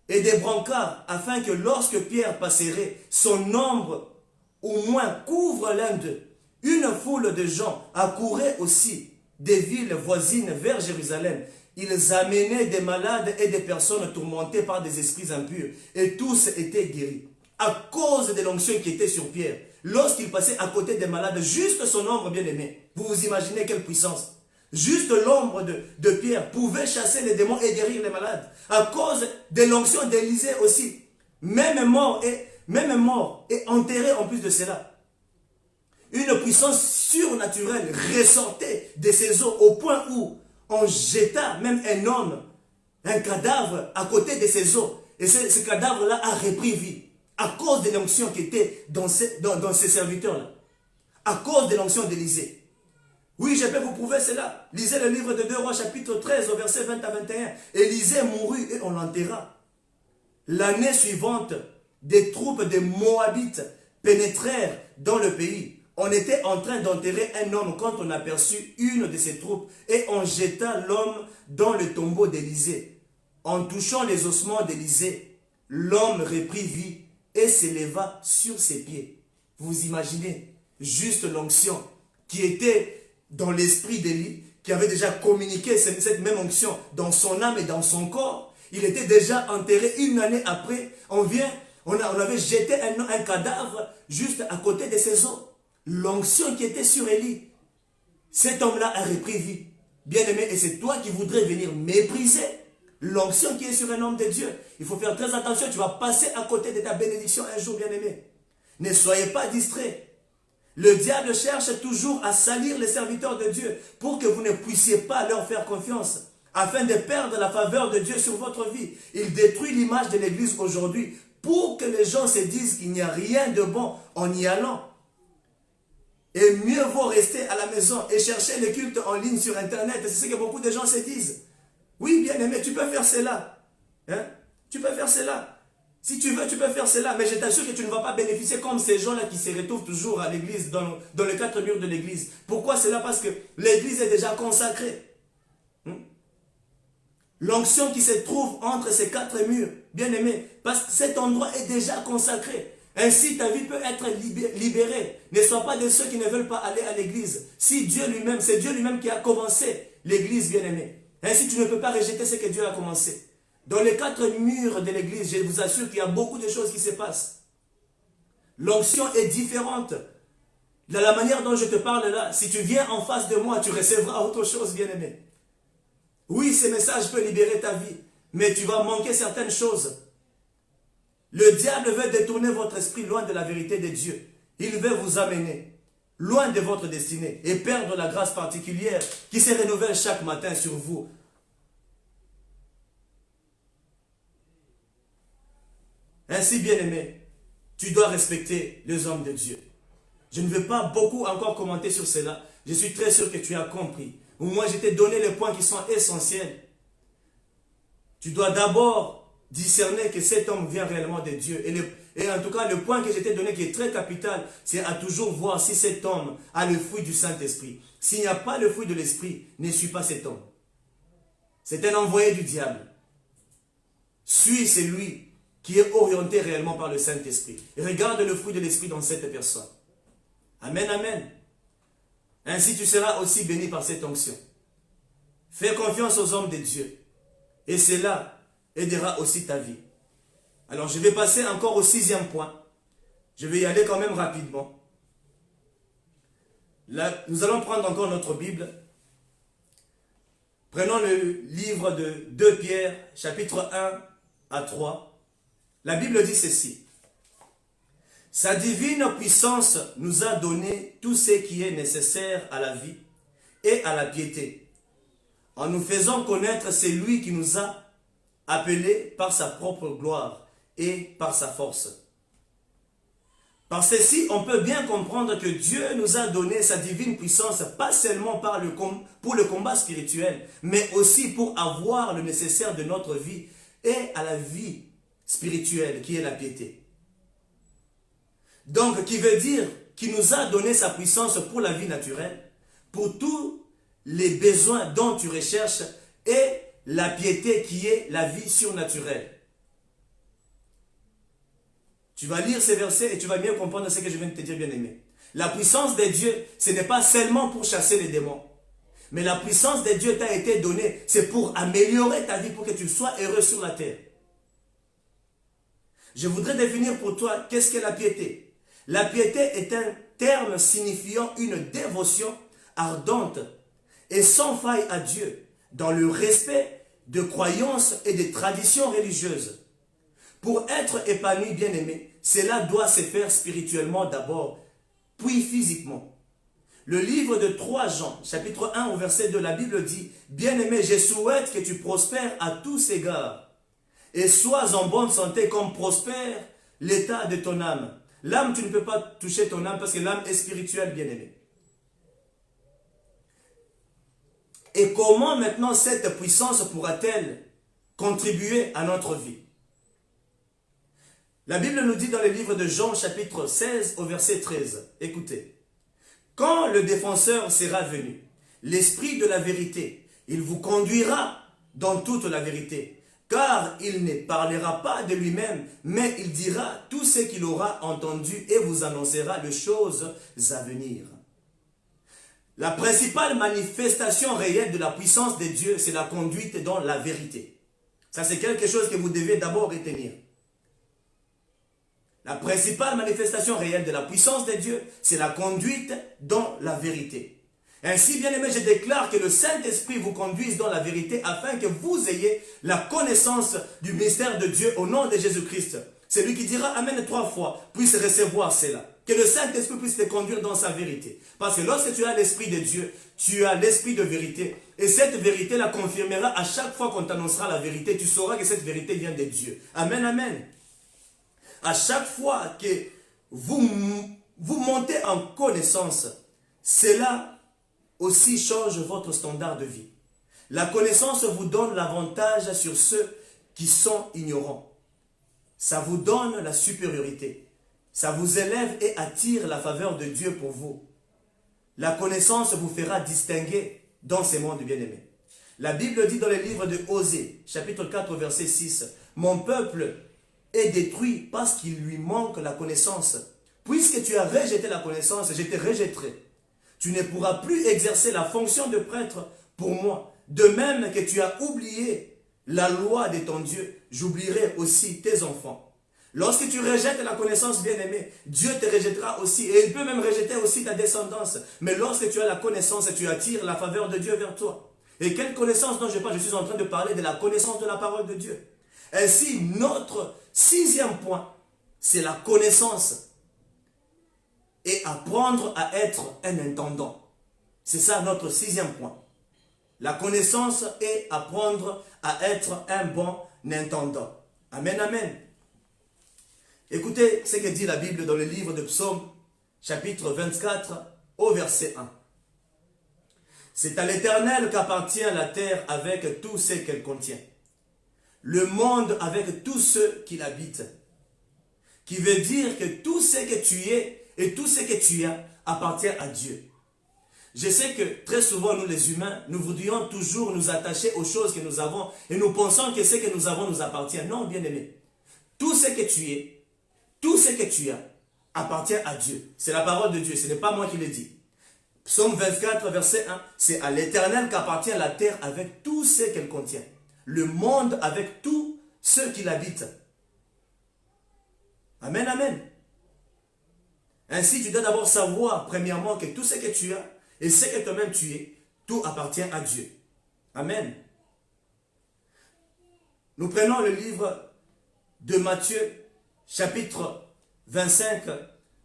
et des brancards, afin que lorsque Pierre passerait, son ombre au moins couvre l'un d'eux. Une foule de gens accourait aussi des villes voisines vers Jérusalem. Ils amenaient des malades et des personnes tourmentées par des esprits impurs, et tous étaient guéris. À cause de l'onction qui était sur Pierre, lorsqu'il passait à côté des malades, juste son ombre, bien-aimé, vous vous imaginez quelle puissance. Juste l'ombre de Pierre pouvait chasser les démons et guérir les malades. À cause de l'onction d'Élisée aussi, même mort et enterré en plus de cela. Une puissance surnaturelle ressortait de ses os au point où on jeta même un homme, un cadavre à côté de ses os. Et ce cadavre-là a repris vie à cause de l'onction qui était dans ces serviteurs-là. À cause de l'onction d'Élisée. Oui, je peux vous prouver cela. Lisez le livre de 2 Rois, chapitre 13, au verset 20 à 21. Élisée mourut et on l'enterra. L'année suivante, des troupes de Moabites pénétrèrent dans le pays. On était en train d'enterrer un homme quand on aperçut une de ces troupes et on jeta l'homme dans le tombeau d'Élisée. En touchant les ossements d'Élisée, l'homme reprit vie et s'éleva sur ses pieds. Vous imaginez, juste l'onction qui était dans l'esprit d'Élie, qui avait déjà communiqué cette même onction dans son âme et dans son corps. Il était déjà enterré une année après. On avait jeté un cadavre juste à côté de ses os. L'onction qui était sur Élie, cet homme-là a repris vie. Bien-aimé, et c'est toi qui voudrais venir mépriser l'onction qui est sur un homme de Dieu. Il faut faire très attention, tu vas passer à côté de ta bénédiction un jour, bien-aimé. Ne soyez pas distraits. Le diable cherche toujours à salir les serviteurs de Dieu pour que vous ne puissiez pas leur faire confiance, afin de perdre la faveur de Dieu sur votre vie. Il détruit l'image de l'Église aujourd'hui pour que les gens se disent qu'il n'y a rien de bon en y allant. Et mieux vaut rester à la maison et chercher les cultes en ligne sur Internet. C'est ce que beaucoup de gens se disent. Oui, bien aimé, tu peux faire cela. Hein? Tu peux faire cela. Si tu veux, tu peux faire cela. Mais je t'assure que tu ne vas pas bénéficier comme ces gens-là qui se retrouvent toujours à l'église, dans les quatre murs de l'église. Pourquoi cela? Parce que l'église est déjà consacrée. L'onction qui se trouve entre ces quatre murs, bien aimé, parce que cet endroit est déjà consacré. Ainsi, ta vie peut être libérée. Ne sois pas de ceux qui ne veulent pas aller à l'église. Si Dieu lui-même, c'est Dieu lui-même qui a commencé l'église, bien aimé. Ainsi, tu ne peux pas rejeter ce que Dieu a commencé. Dans les quatre murs de l'église, je vous assure qu'il y a beaucoup de choses qui se passent. L'onction est différente. De la manière dont je te parle là, si tu viens en face de moi, tu recevras autre chose, bien aimé. Oui, ce message peut libérer ta vie, mais tu vas manquer certaines choses. Le diable veut détourner votre esprit loin de la vérité de Dieu. Il veut vous amener loin de votre destinée et perdre la grâce particulière qui se renouvelle chaque matin sur vous. Ainsi, bien-aimé, tu dois respecter les hommes de Dieu. Je ne veux pas beaucoup encore commenter sur cela. Je suis très sûr que tu as compris. Ou moi, je t'ai donné les points qui sont essentiels. Tu dois d'abord discerner que cet homme vient réellement de Dieu. Et en tout cas, le point que je t'ai donné qui est très capital, c'est à toujours voir si cet homme a le fruit du Saint-Esprit. S'il n'y a pas le fruit de l'Esprit, ne suis pas cet homme. C'est un envoyé du diable. Suis celui qui est orienté réellement par le Saint-Esprit. Et regarde le fruit de l'Esprit dans cette personne. Amen, amen. Ainsi tu seras aussi béni par cette onction. Fais confiance aux hommes de Dieu. Et cela aidera aussi ta vie. Alors je vais passer encore au 6e point. Je vais y aller quand même rapidement. Là, nous allons prendre encore notre Bible. Prenons le livre de 2 Pierre, chapitre 1 à 3. La Bible dit ceci. Sa divine puissance nous a donné tout ce qui est nécessaire à la vie et à la piété, en nous faisant connaître celui qui nous a appelés par sa propre gloire et par sa force. Par ceci, on peut bien comprendre que Dieu nous a donné sa divine puissance, pas seulement pour le combat spirituel, mais aussi pour avoir le nécessaire de notre vie et à la vie spirituelle qui est la piété. Donc, qui veut dire qu'il nous a donné sa puissance pour la vie naturelle, pour tous les besoins dont tu recherches et la piété qui est la vie surnaturelle. Tu vas lire ces versets et tu vas mieux comprendre ce que je viens de te dire, bien-aimé. La puissance de Dieu, ce n'est pas seulement pour chasser les démons. Mais la puissance de Dieu t'a été donnée, c'est pour améliorer ta vie, pour que tu sois heureux sur la terre. Je voudrais définir pour toi qu'est-ce que la piété. La piété est un terme signifiant une dévotion ardente et sans faille à Dieu, dans le respect de croyances et de traditions religieuses. Pour être épanoui, bien-aimé, cela doit se faire spirituellement d'abord, puis physiquement. Le livre de 3 Jean, chapitre 1 au verset 2, la Bible dit « Bien-aimé, je souhaite que tu prospères à tous égards et sois en bonne santé comme prospère l'état de ton âme. » L'âme, tu ne peux pas toucher ton âme parce que l'âme est spirituelle, bien-aimé. Et comment maintenant cette puissance pourra-t-elle contribuer à notre vie? La Bible nous dit dans le livre de Jean, chapitre 16, au verset 13. Écoutez. « Quand le défenseur sera venu, l'Esprit de la vérité, il vous conduira dans toute la vérité. Car il ne parlera pas de lui-même, mais il dira tout ce qu'il aura entendu et vous annoncera les choses à venir. » La principale manifestation réelle de la puissance de Dieu, c'est la conduite dans la vérité. Ça, c'est quelque chose que vous devez d'abord retenir. La principale manifestation réelle de la puissance de Dieu, c'est la conduite dans la vérité. Ainsi, bien-aimé, je déclare que le Saint-Esprit vous conduise dans la vérité afin que vous ayez la connaissance du mystère de Dieu au nom de Jésus-Christ. Celui qui dira Amen 3 fois puisse recevoir cela. Que le Saint-Esprit puisse te conduire dans sa vérité. Parce que lorsque tu as l'Esprit de Dieu, tu as l'Esprit de vérité. Et cette vérité la confirmera à chaque fois qu'on t'annoncera la vérité. Tu sauras que cette vérité vient de Dieu. Amen, amen. À chaque fois que vous montez en connaissance cela aussi change votre standard de vie. La connaissance vous donne l'avantage sur ceux qui sont ignorants. Ça vous donne la supériorité. Ça vous élève et attire la faveur de Dieu pour vous. La connaissance vous fera distinguer dans ces mondes bien-aimés. La Bible dit dans le livre de Osée, chapitre 4, verset 6, « Mon peuple est détruit parce qu'il lui manque la connaissance. Puisque tu as rejeté la connaissance, je te rejetterai. Tu ne pourras plus exercer la fonction de prêtre pour moi. De même que tu as oublié la loi de ton Dieu, j'oublierai aussi tes enfants. » Lorsque tu rejettes la connaissance, bien-aimé, Dieu te rejettera aussi. Et il peut même rejeter aussi ta descendance. Mais lorsque tu as la connaissance, tu attires la faveur de Dieu vers toi. Et quelle connaissance dont je parle? Je suis en train de parler de la connaissance de la parole de Dieu. Ainsi, notre 6e point, c'est la connaissance. Et apprendre à être un intendant. C'est ça notre 6e point. La connaissance et apprendre à être un bon intendant. Amen, amen. Écoutez ce que dit la Bible dans le livre de Psaume, chapitre 24, au verset 1. C'est à l'Éternel qu'appartient la terre avec tout ce qu'elle contient, le monde avec tous ceux qui l'habitent, qui veut dire que tout ce que tu es et tout ce que tu as appartient à Dieu. Je sais que très souvent, nous les humains, nous voudrions toujours nous attacher aux choses que nous avons et nous pensons que ce que nous avons nous appartient. Non, bien-aimé, tout ce que tu es, tout ce que tu as appartient à Dieu. C'est la parole de Dieu, ce n'est pas moi qui le dis. Psaume 24, verset 1, c'est à l'Éternel qu'appartient la terre avec tout ce qu'elle contient, le monde avec tous ceux qui l'habitent. Amen, amen. Ainsi, tu dois d'abord savoir, premièrement, que tout ce que tu as et ce que toi-même tu es, tout appartient à Dieu. Amen. Nous prenons le livre de Matthieu, chapitre 25,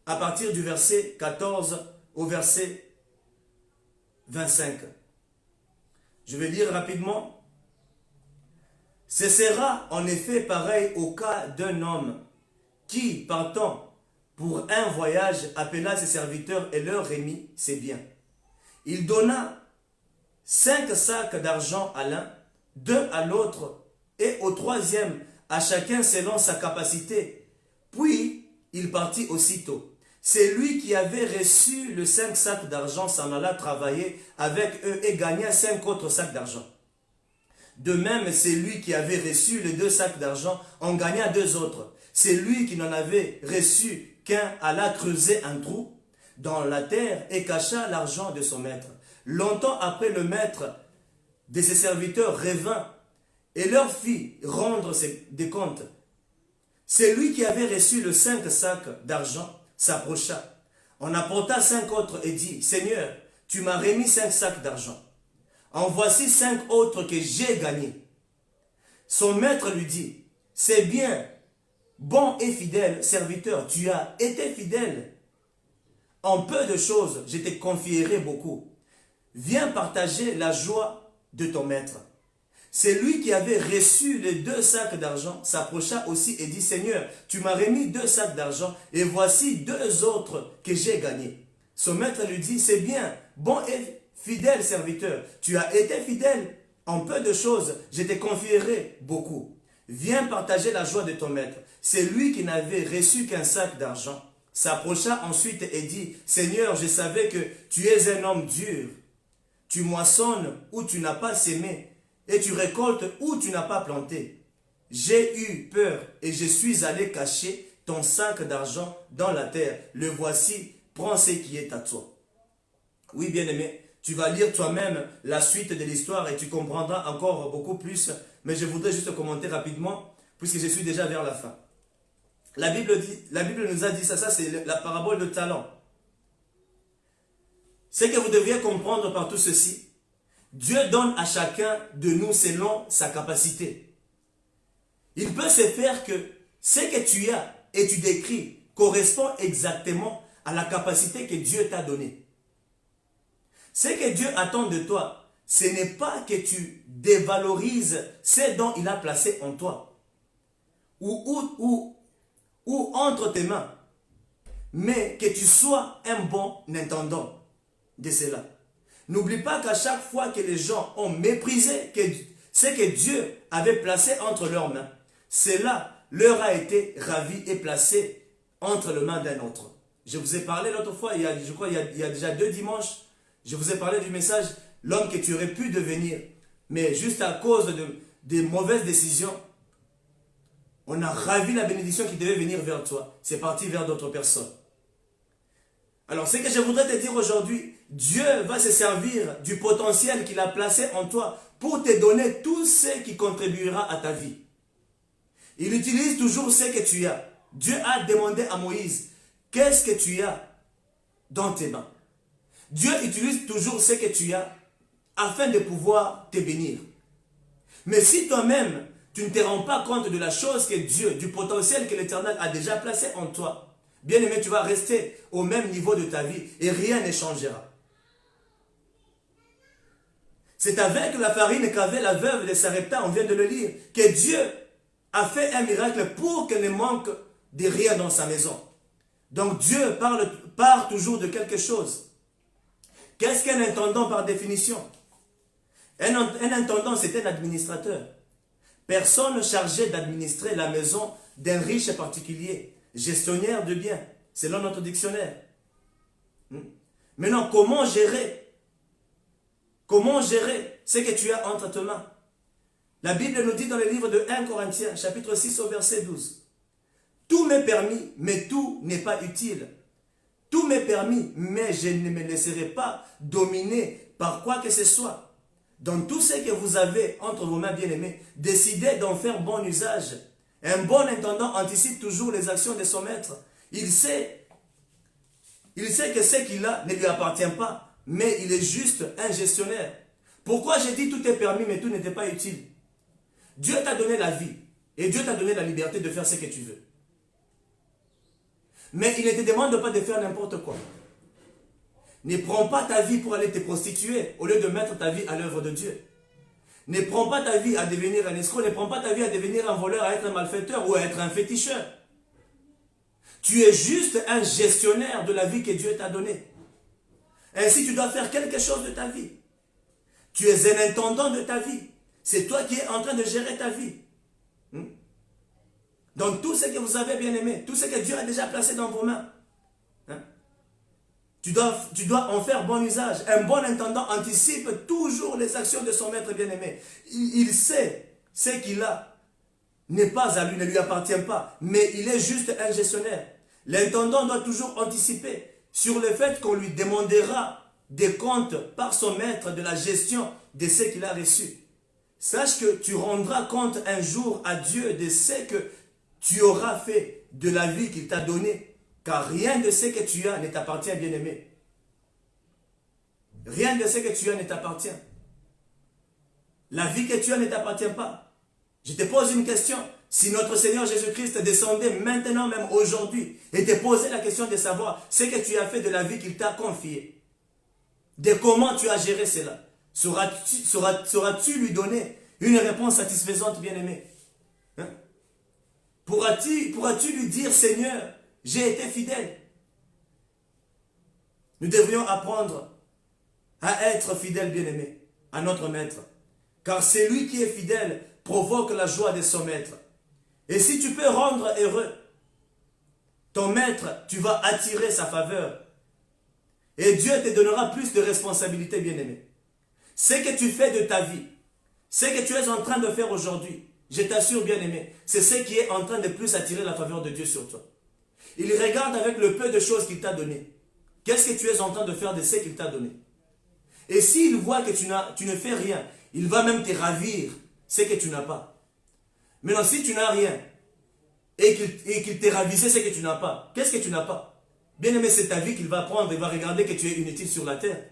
à partir du verset 14 au verset 25. Je vais lire rapidement. « Ce sera en effet pareil au cas d'un homme qui, partant pour un voyage, appela ses serviteurs et leur remit ses biens. Il donna 5 sacs d'argent à l'un, 2 à l'autre, et au 3e à chacun selon sa capacité. Puis, il partit aussitôt. C'est lui qui avait reçu le 5 sacs d'argent s'en alla travailler avec eux et gagna 5 autres sacs d'argent. De même, c'est lui qui avait reçu les 2 sacs d'argent en gagna 2 autres. C'est lui qui n'en avait reçu qu'un alla creuser un trou dans la terre et cacha l'argent de son maître. Longtemps après, le maître de ses serviteurs revint et leur fit rendre des comptes. C'est lui qui avait reçu le 5 sacs d'argent, s'approcha, en apporta 5 autres et dit, « Seigneur, tu m'as remis 5 sacs d'argent. En voici 5 autres que j'ai gagnés. » Son maître lui dit, « C'est bien, bon et fidèle serviteur, tu as été fidèle. En peu de choses, je te confierai beaucoup. Viens partager la joie de ton maître. » C'est lui qui avait reçu les 2 sacs d'argent, s'approcha aussi et dit, « Seigneur, tu m'as remis 2 sacs d'argent, et voici 2 autres que j'ai gagnés. » Son maître lui dit, « C'est bien, bon et fidèle serviteur, tu as été fidèle en peu de choses, je te confierai beaucoup. Viens partager la joie de ton maître. » C'est lui qui n'avait reçu qu'un sac d'argent, s'approcha ensuite et dit, « Seigneur, je savais que tu es un homme dur. Tu moissonnes où tu n'as pas sémé, et tu récoltes où tu n'as pas planté. J'ai eu peur et je suis allé cacher ton sac d'argent dans la terre. Le voici, prends ce qui est à toi. » Oui, bien-aimé, tu vas lire toi-même la suite de l'histoire et tu comprendras encore beaucoup plus. Mais je voudrais juste commenter rapidement, puisque je suis déjà vers la fin. La Bible nous a dit ça, c'est la parabole de talent. Ce que vous devriez comprendre par tout ceci, Dieu donne à chacun de nous selon sa capacité. Il peut se faire que ce que tu as et tu décris correspond exactement à la capacité que Dieu t'a donnée. Ce que Dieu attend de toi, ce n'est pas que tu dévalorises ce dont il a placé en toi ou entre tes mains, mais que tu sois un bon intendant. de cela. N'oublie pas qu'à chaque fois que les gens ont méprisé ce que Dieu avait placé entre leurs mains, cela leur a été ravi et placé entre les mains d'un autre. Je vous ai parlé l'autre fois, je crois il y a déjà 2 dimanches, je vous ai parlé du message, l'homme que tu aurais pu devenir, mais juste à cause de mauvaises décisions, on a ravi la bénédiction qui devait venir vers toi. C'est parti vers d'autres personnes. Alors, ce que je voudrais te dire aujourd'hui, Dieu va se servir du potentiel qu'il a placé en toi pour te donner tout ce qui contribuera à ta vie. Il utilise toujours ce que tu as. Dieu a demandé à Moïse, qu'est-ce que tu as dans tes mains? Dieu utilise toujours ce que tu as afin de pouvoir te bénir. Mais si toi-même, tu ne te rends pas compte de la chose que Dieu, du potentiel que l'Éternel a déjà placé en toi, bien aimé, tu vas rester au même niveau de ta vie et rien ne changera. C'est avec la farine qu'avait la veuve de Sarepta, on vient de le lire, que Dieu a fait un miracle pour qu'elle ne manque de rien dans sa maison. Donc Dieu part toujours de quelque chose. Qu'est-ce qu'un intendant par définition? Un intendant, c'est un administrateur. Personne chargée d'administrer la maison d'un riche particulier, gestionnaire de biens, selon notre dictionnaire. Maintenant, comment gérer ce que tu as entre tes mains? La Bible nous dit dans le livre de 1 Corinthiens, chapitre 6 au verset 12. Tout m'est permis, mais tout n'est pas utile. Tout m'est permis, mais je ne me laisserai pas dominer par quoi que ce soit. Dans tout ce que vous avez entre vos mains bien-aimées, décidez d'en faire bon usage. Un bon intendant anticipe toujours les actions de son maître. Il sait que ce qu'il a ne lui appartient pas, mais il est juste un gestionnaire. Pourquoi j'ai dit tout est permis, mais tout n'était pas utile? Dieu t'a donné la vie et Dieu t'a donné la liberté de faire ce que tu veux. Mais il ne te demande pas de faire n'importe quoi. Ne prends pas ta vie pour aller te prostituer au lieu de mettre ta vie à l'œuvre de Dieu. Ne prends pas ta vie à devenir un escroc, ne prends pas ta vie à devenir un voleur, à être un malfaiteur ou à être un féticheur. Tu es juste un gestionnaire de la vie que Dieu t'a donnée. Ainsi, tu dois faire quelque chose de ta vie. Tu es un intendant de ta vie. C'est toi qui es en train de gérer ta vie. Donc tout ce que vous avez bien aimé, tout ce que Dieu a déjà placé dans vos mains, tu dois en faire bon usage. Un bon intendant anticipe toujours les actions de son maître bien-aimé. Il sait ce qu'il a n'est pas à lui, ne lui appartient pas, mais il est juste un gestionnaire. L'intendant doit toujours anticiper sur le fait qu'on lui demandera des comptes par son maître de la gestion de ce qu'il a reçu. Sache que tu rendras compte un jour à Dieu de ce que tu auras fait de la vie qu'il t'a donnée, car rien de ce que tu as ne t'appartient, bien-aimé. Rien de ce que tu as ne t'appartient. La vie que tu as ne t'appartient pas. Je te pose une question. Si notre Seigneur Jésus-Christ descendait maintenant, même aujourd'hui, et te posait la question de savoir ce que tu as fait de la vie qu'il t'a confiée, de comment tu as géré cela, sauras-tu lui donner une réponse satisfaisante, bien-aimé? Pourras-tu lui dire, Seigneur, j'ai été fidèle? Nous devrions apprendre à être fidèles, bien-aimés, à notre maître. Car c'est lui qui est fidèle provoque la joie de son maître. Et si tu peux rendre heureux ton maître, tu vas attirer sa faveur. Et Dieu te donnera plus de responsabilités, bien-aimé. Ce que tu fais de ta vie, ce que tu es en train de faire aujourd'hui, je t'assure, bien-aimé, c'est ce qui est en train de plus attirer la faveur de Dieu sur toi. Il regarde avec le peu de choses qu'il t'a donné. Qu'est-ce que tu es en train de faire de ce qu'il t'a donné? Et s'il voit que tu ne fais rien, il va même te ravir ce que tu n'as pas. Maintenant, si tu n'as rien et qu'il te ravisse ce que tu n'as pas, qu'est-ce que tu n'as pas? Bien-aimé, c'est ta vie qu'il va prendre et va regarder que tu es inutile sur la terre.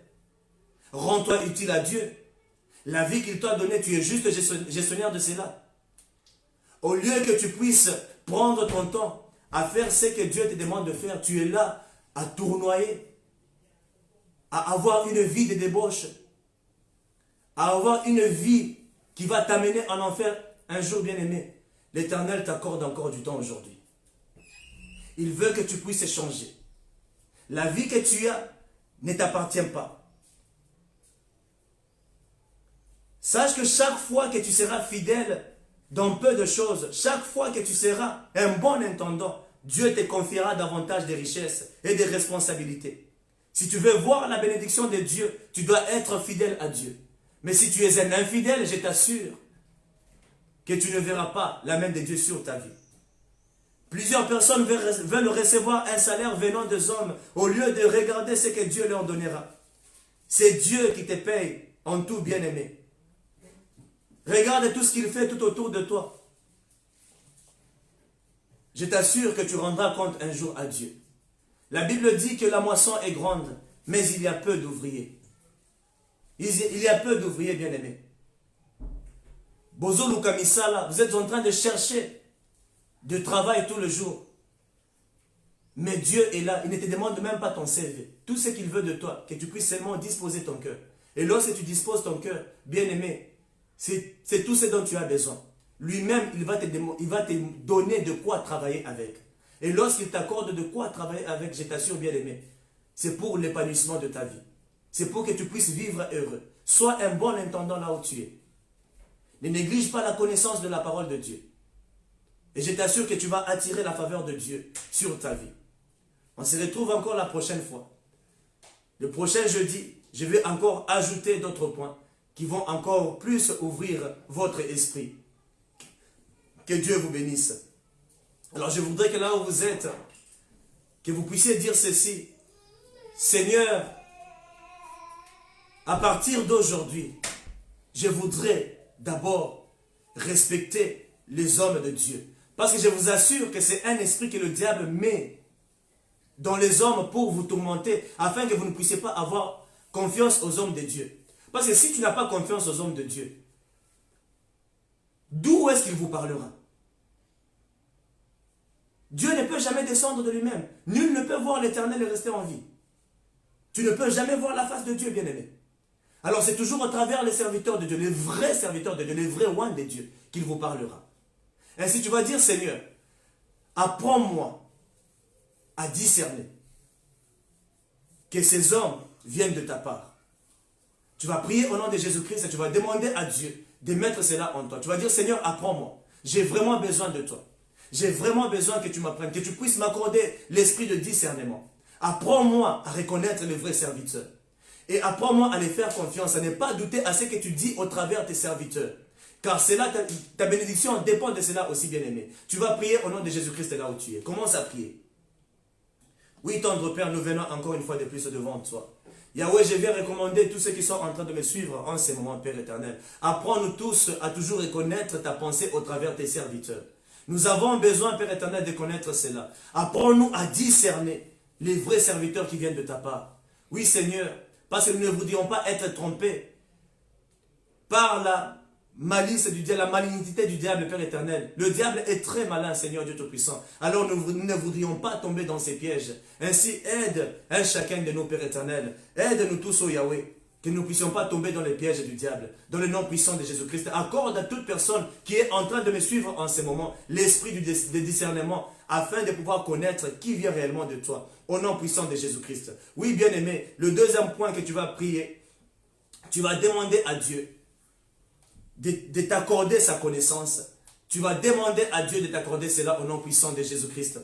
Rends-toi utile à Dieu. La vie qu'il t'a donnée, tu es juste gestionnaire de cela. Au lieu que tu puisses prendre ton temps à faire ce que Dieu te demande de faire, tu es là à tournoyer, à avoir une vie de débauche, à avoir une vie qui va t'amener en enfer un jour, bien-aimé. L'Éternel t'accorde encore du temps aujourd'hui. Il veut que tu puisses changer. La vie que tu as ne t'appartient pas. Sache que chaque fois que tu seras fidèle dans peu de choses, chaque fois que tu seras un bon intendant, Dieu te confiera davantage de richesses et de responsabilités. Si tu veux voir la bénédiction de Dieu, tu dois être fidèle à Dieu. Mais si tu es un infidèle, je t'assure que tu ne verras pas la main de Dieu sur ta vie. Plusieurs personnes veulent recevoir un salaire venant des hommes au lieu de regarder ce que Dieu leur donnera. C'est Dieu qui te paye en tout, bien-aimé. Regarde tout ce qu'il fait tout autour de toi. Je t'assure que tu rendras compte un jour à Dieu. La Bible dit que la moisson est grande, mais il y a peu d'ouvriers. Il y a peu d'ouvriers, bien-aimés. Bozo Lukamisala, vous êtes en train de chercher de travail tout le jour. Mais Dieu est là, il ne te demande même pas ton CV. Tout ce qu'il veut de toi, que tu puisses seulement disposer ton cœur. Et lorsque tu disposes ton cœur, bien-aimé, c'est tout ce dont tu as besoin. Lui-même, il va te donner de quoi travailler avec. Et lorsqu'il t'accorde de quoi travailler avec, je t'assure, bien-aimé, c'est pour l'épanouissement de ta vie. C'est pour que tu puisses vivre heureux. Sois un bon intendant là où tu es. Ne néglige pas la connaissance de la parole de Dieu. Et je t'assure que tu vas attirer la faveur de Dieu sur ta vie. On se retrouve encore la prochaine fois. Le prochain jeudi, je vais encore ajouter d'autres points qui vont encore plus ouvrir votre esprit. Que Dieu vous bénisse. Alors je voudrais que là où vous êtes, que vous puissiez dire ceci. Seigneur, à partir d'aujourd'hui, je voudrais d'abord respecter les hommes de Dieu. Parce que je vous assure que c'est un esprit que le diable met dans les hommes pour vous tourmenter, afin que vous ne puissiez pas avoir confiance aux hommes de Dieu. Parce que si tu n'as pas confiance aux hommes de Dieu, d'où est-ce qu'il vous parlera? Dieu ne peut jamais descendre de lui-même. Nul ne peut voir l'Éternel et rester en vie. Tu ne peux jamais voir la face de Dieu, bien-aimé. Alors c'est toujours à travers les serviteurs de Dieu, les vrais serviteurs de Dieu, les vrais ones de Dieu, qu'il vous parlera. Ainsi tu vas dire, Seigneur, apprends-moi à discerner que ces hommes viennent de ta part. Tu vas prier au nom de Jésus-Christ et tu vas demander à Dieu de mettre cela en toi. Tu vas dire, Seigneur, apprends-moi. J'ai vraiment besoin de toi. J'ai vraiment besoin que tu m'apprennes, que tu puisses m'accorder l'esprit de discernement. Apprends-moi à reconnaître les vrais serviteurs. Et apprends-moi à les faire confiance, à ne pas douter à ce que tu dis au travers de tes serviteurs. Car cela, ta bénédiction dépend de cela aussi, bien-aimé. Tu vas prier au nom de Jésus-Christ là où tu es. Commence à prier. Oui, tendre Père, nous venons encore une fois de plus devant toi. Yahweh, je viens recommander tous ceux qui sont en train de me suivre en ce moment, Père éternel. Apprends-nous tous à toujours reconnaître ta pensée au travers de tes serviteurs. Nous avons besoin, Père éternel, de connaître cela. Apprends-nous à discerner les vrais serviteurs qui viennent de ta part. Oui, Seigneur, parce que nous ne voudrions pas être trompés par la malice du diable, la malignité du diable, Père éternel. Le diable est très malin, Seigneur Dieu Tout-Puissant. Alors nous ne voudrions pas tomber dans ces pièges. Ainsi, aide un chacun de nous, Père éternel. Aide-nous tous, ô Yahweh, que nous ne puissions pas tomber dans les pièges du diable. Dans le nom puissant de Jésus-Christ. Accorde à toute personne qui est en train de me suivre en ce moment l'esprit de discernement, afin de pouvoir connaître qui vient réellement de toi. Au nom puissant de Jésus-Christ. Oui, bien-aimé, le deuxième point que tu vas prier, tu vas demander à Dieu de t'accorder sa connaissance. Tu vas demander à Dieu de t'accorder cela au nom puissant de Jésus-Christ.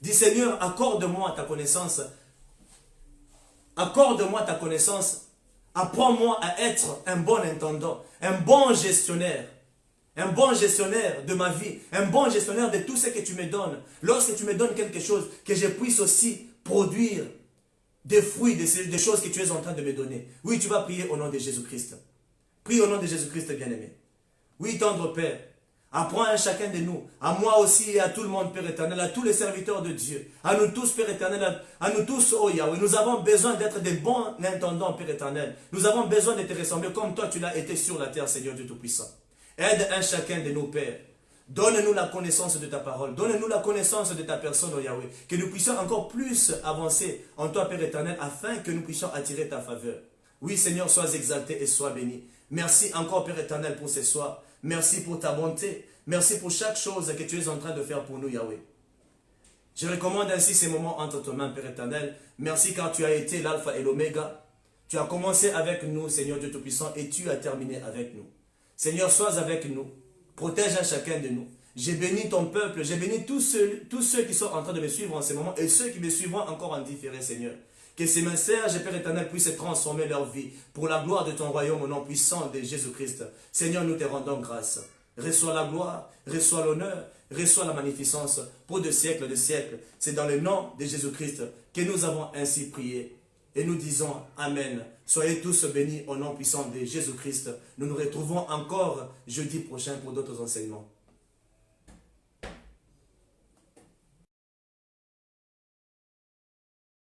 Dis, Seigneur, accorde-moi ta connaissance. Accorde-moi ta connaissance. Apprends-moi à être un bon intendant, un bon gestionnaire de ma vie, un bon gestionnaire de tout ce que tu me donnes. Lorsque tu me donnes quelque chose, que je puisse aussi produire des fruits, des choses que tu es en train de me donner. Oui, tu vas prier au nom de Jésus-Christ. Prie au nom de Jésus-Christ, bien-aimé. Oui, tendre Père, apprends à chacun de nous, à moi aussi et à tout le monde, Père éternel, à tous les serviteurs de Dieu, à nous tous, Père éternel, à nous tous, oh Yahweh. Nous avons besoin d'être des bons intendants, Père éternel. Nous avons besoin de te ressembler comme toi, tu l'as été sur la terre, Seigneur Dieu Tout-Puissant. Aide un chacun de nous, Père. Donne-nous la connaissance de ta parole. Donne-nous la connaissance de ta personne, oh Yahweh. Que nous puissions encore plus avancer en toi, Père éternel, afin que nous puissions attirer ta faveur. Oui, Seigneur, sois exalté et sois béni. Merci encore, Père éternel, pour ce soir. Merci pour ta bonté. Merci pour chaque chose que tu es en train de faire pour nous, Yahweh. Je recommande ainsi ces moments entre tes mains, Père éternel. Merci car tu as été l'alpha et l'oméga. Tu as commencé avec nous, Seigneur Dieu Tout-Puissant, et tu as terminé avec nous. Seigneur, sois avec nous. Protège à chacun de nous. J'ai béni ton peuple, j'ai béni tous ceux qui sont en train de me suivre en ce moment et ceux qui me suivront encore en différé, Seigneur. Que ces messages, Père éternel, puissent transformer leur vie pour la gloire de ton royaume au nom puissant de Jésus-Christ. Seigneur, nous te rendons grâce. Reçois la gloire, reçois l'honneur, reçois la magnificence pour de siècles. C'est dans le nom de Jésus-Christ que nous avons ainsi prié. Et nous disons Amen. Soyez tous bénis au nom puissant de Jésus-Christ. Nous nous retrouvons encore jeudi prochain pour d'autres enseignements.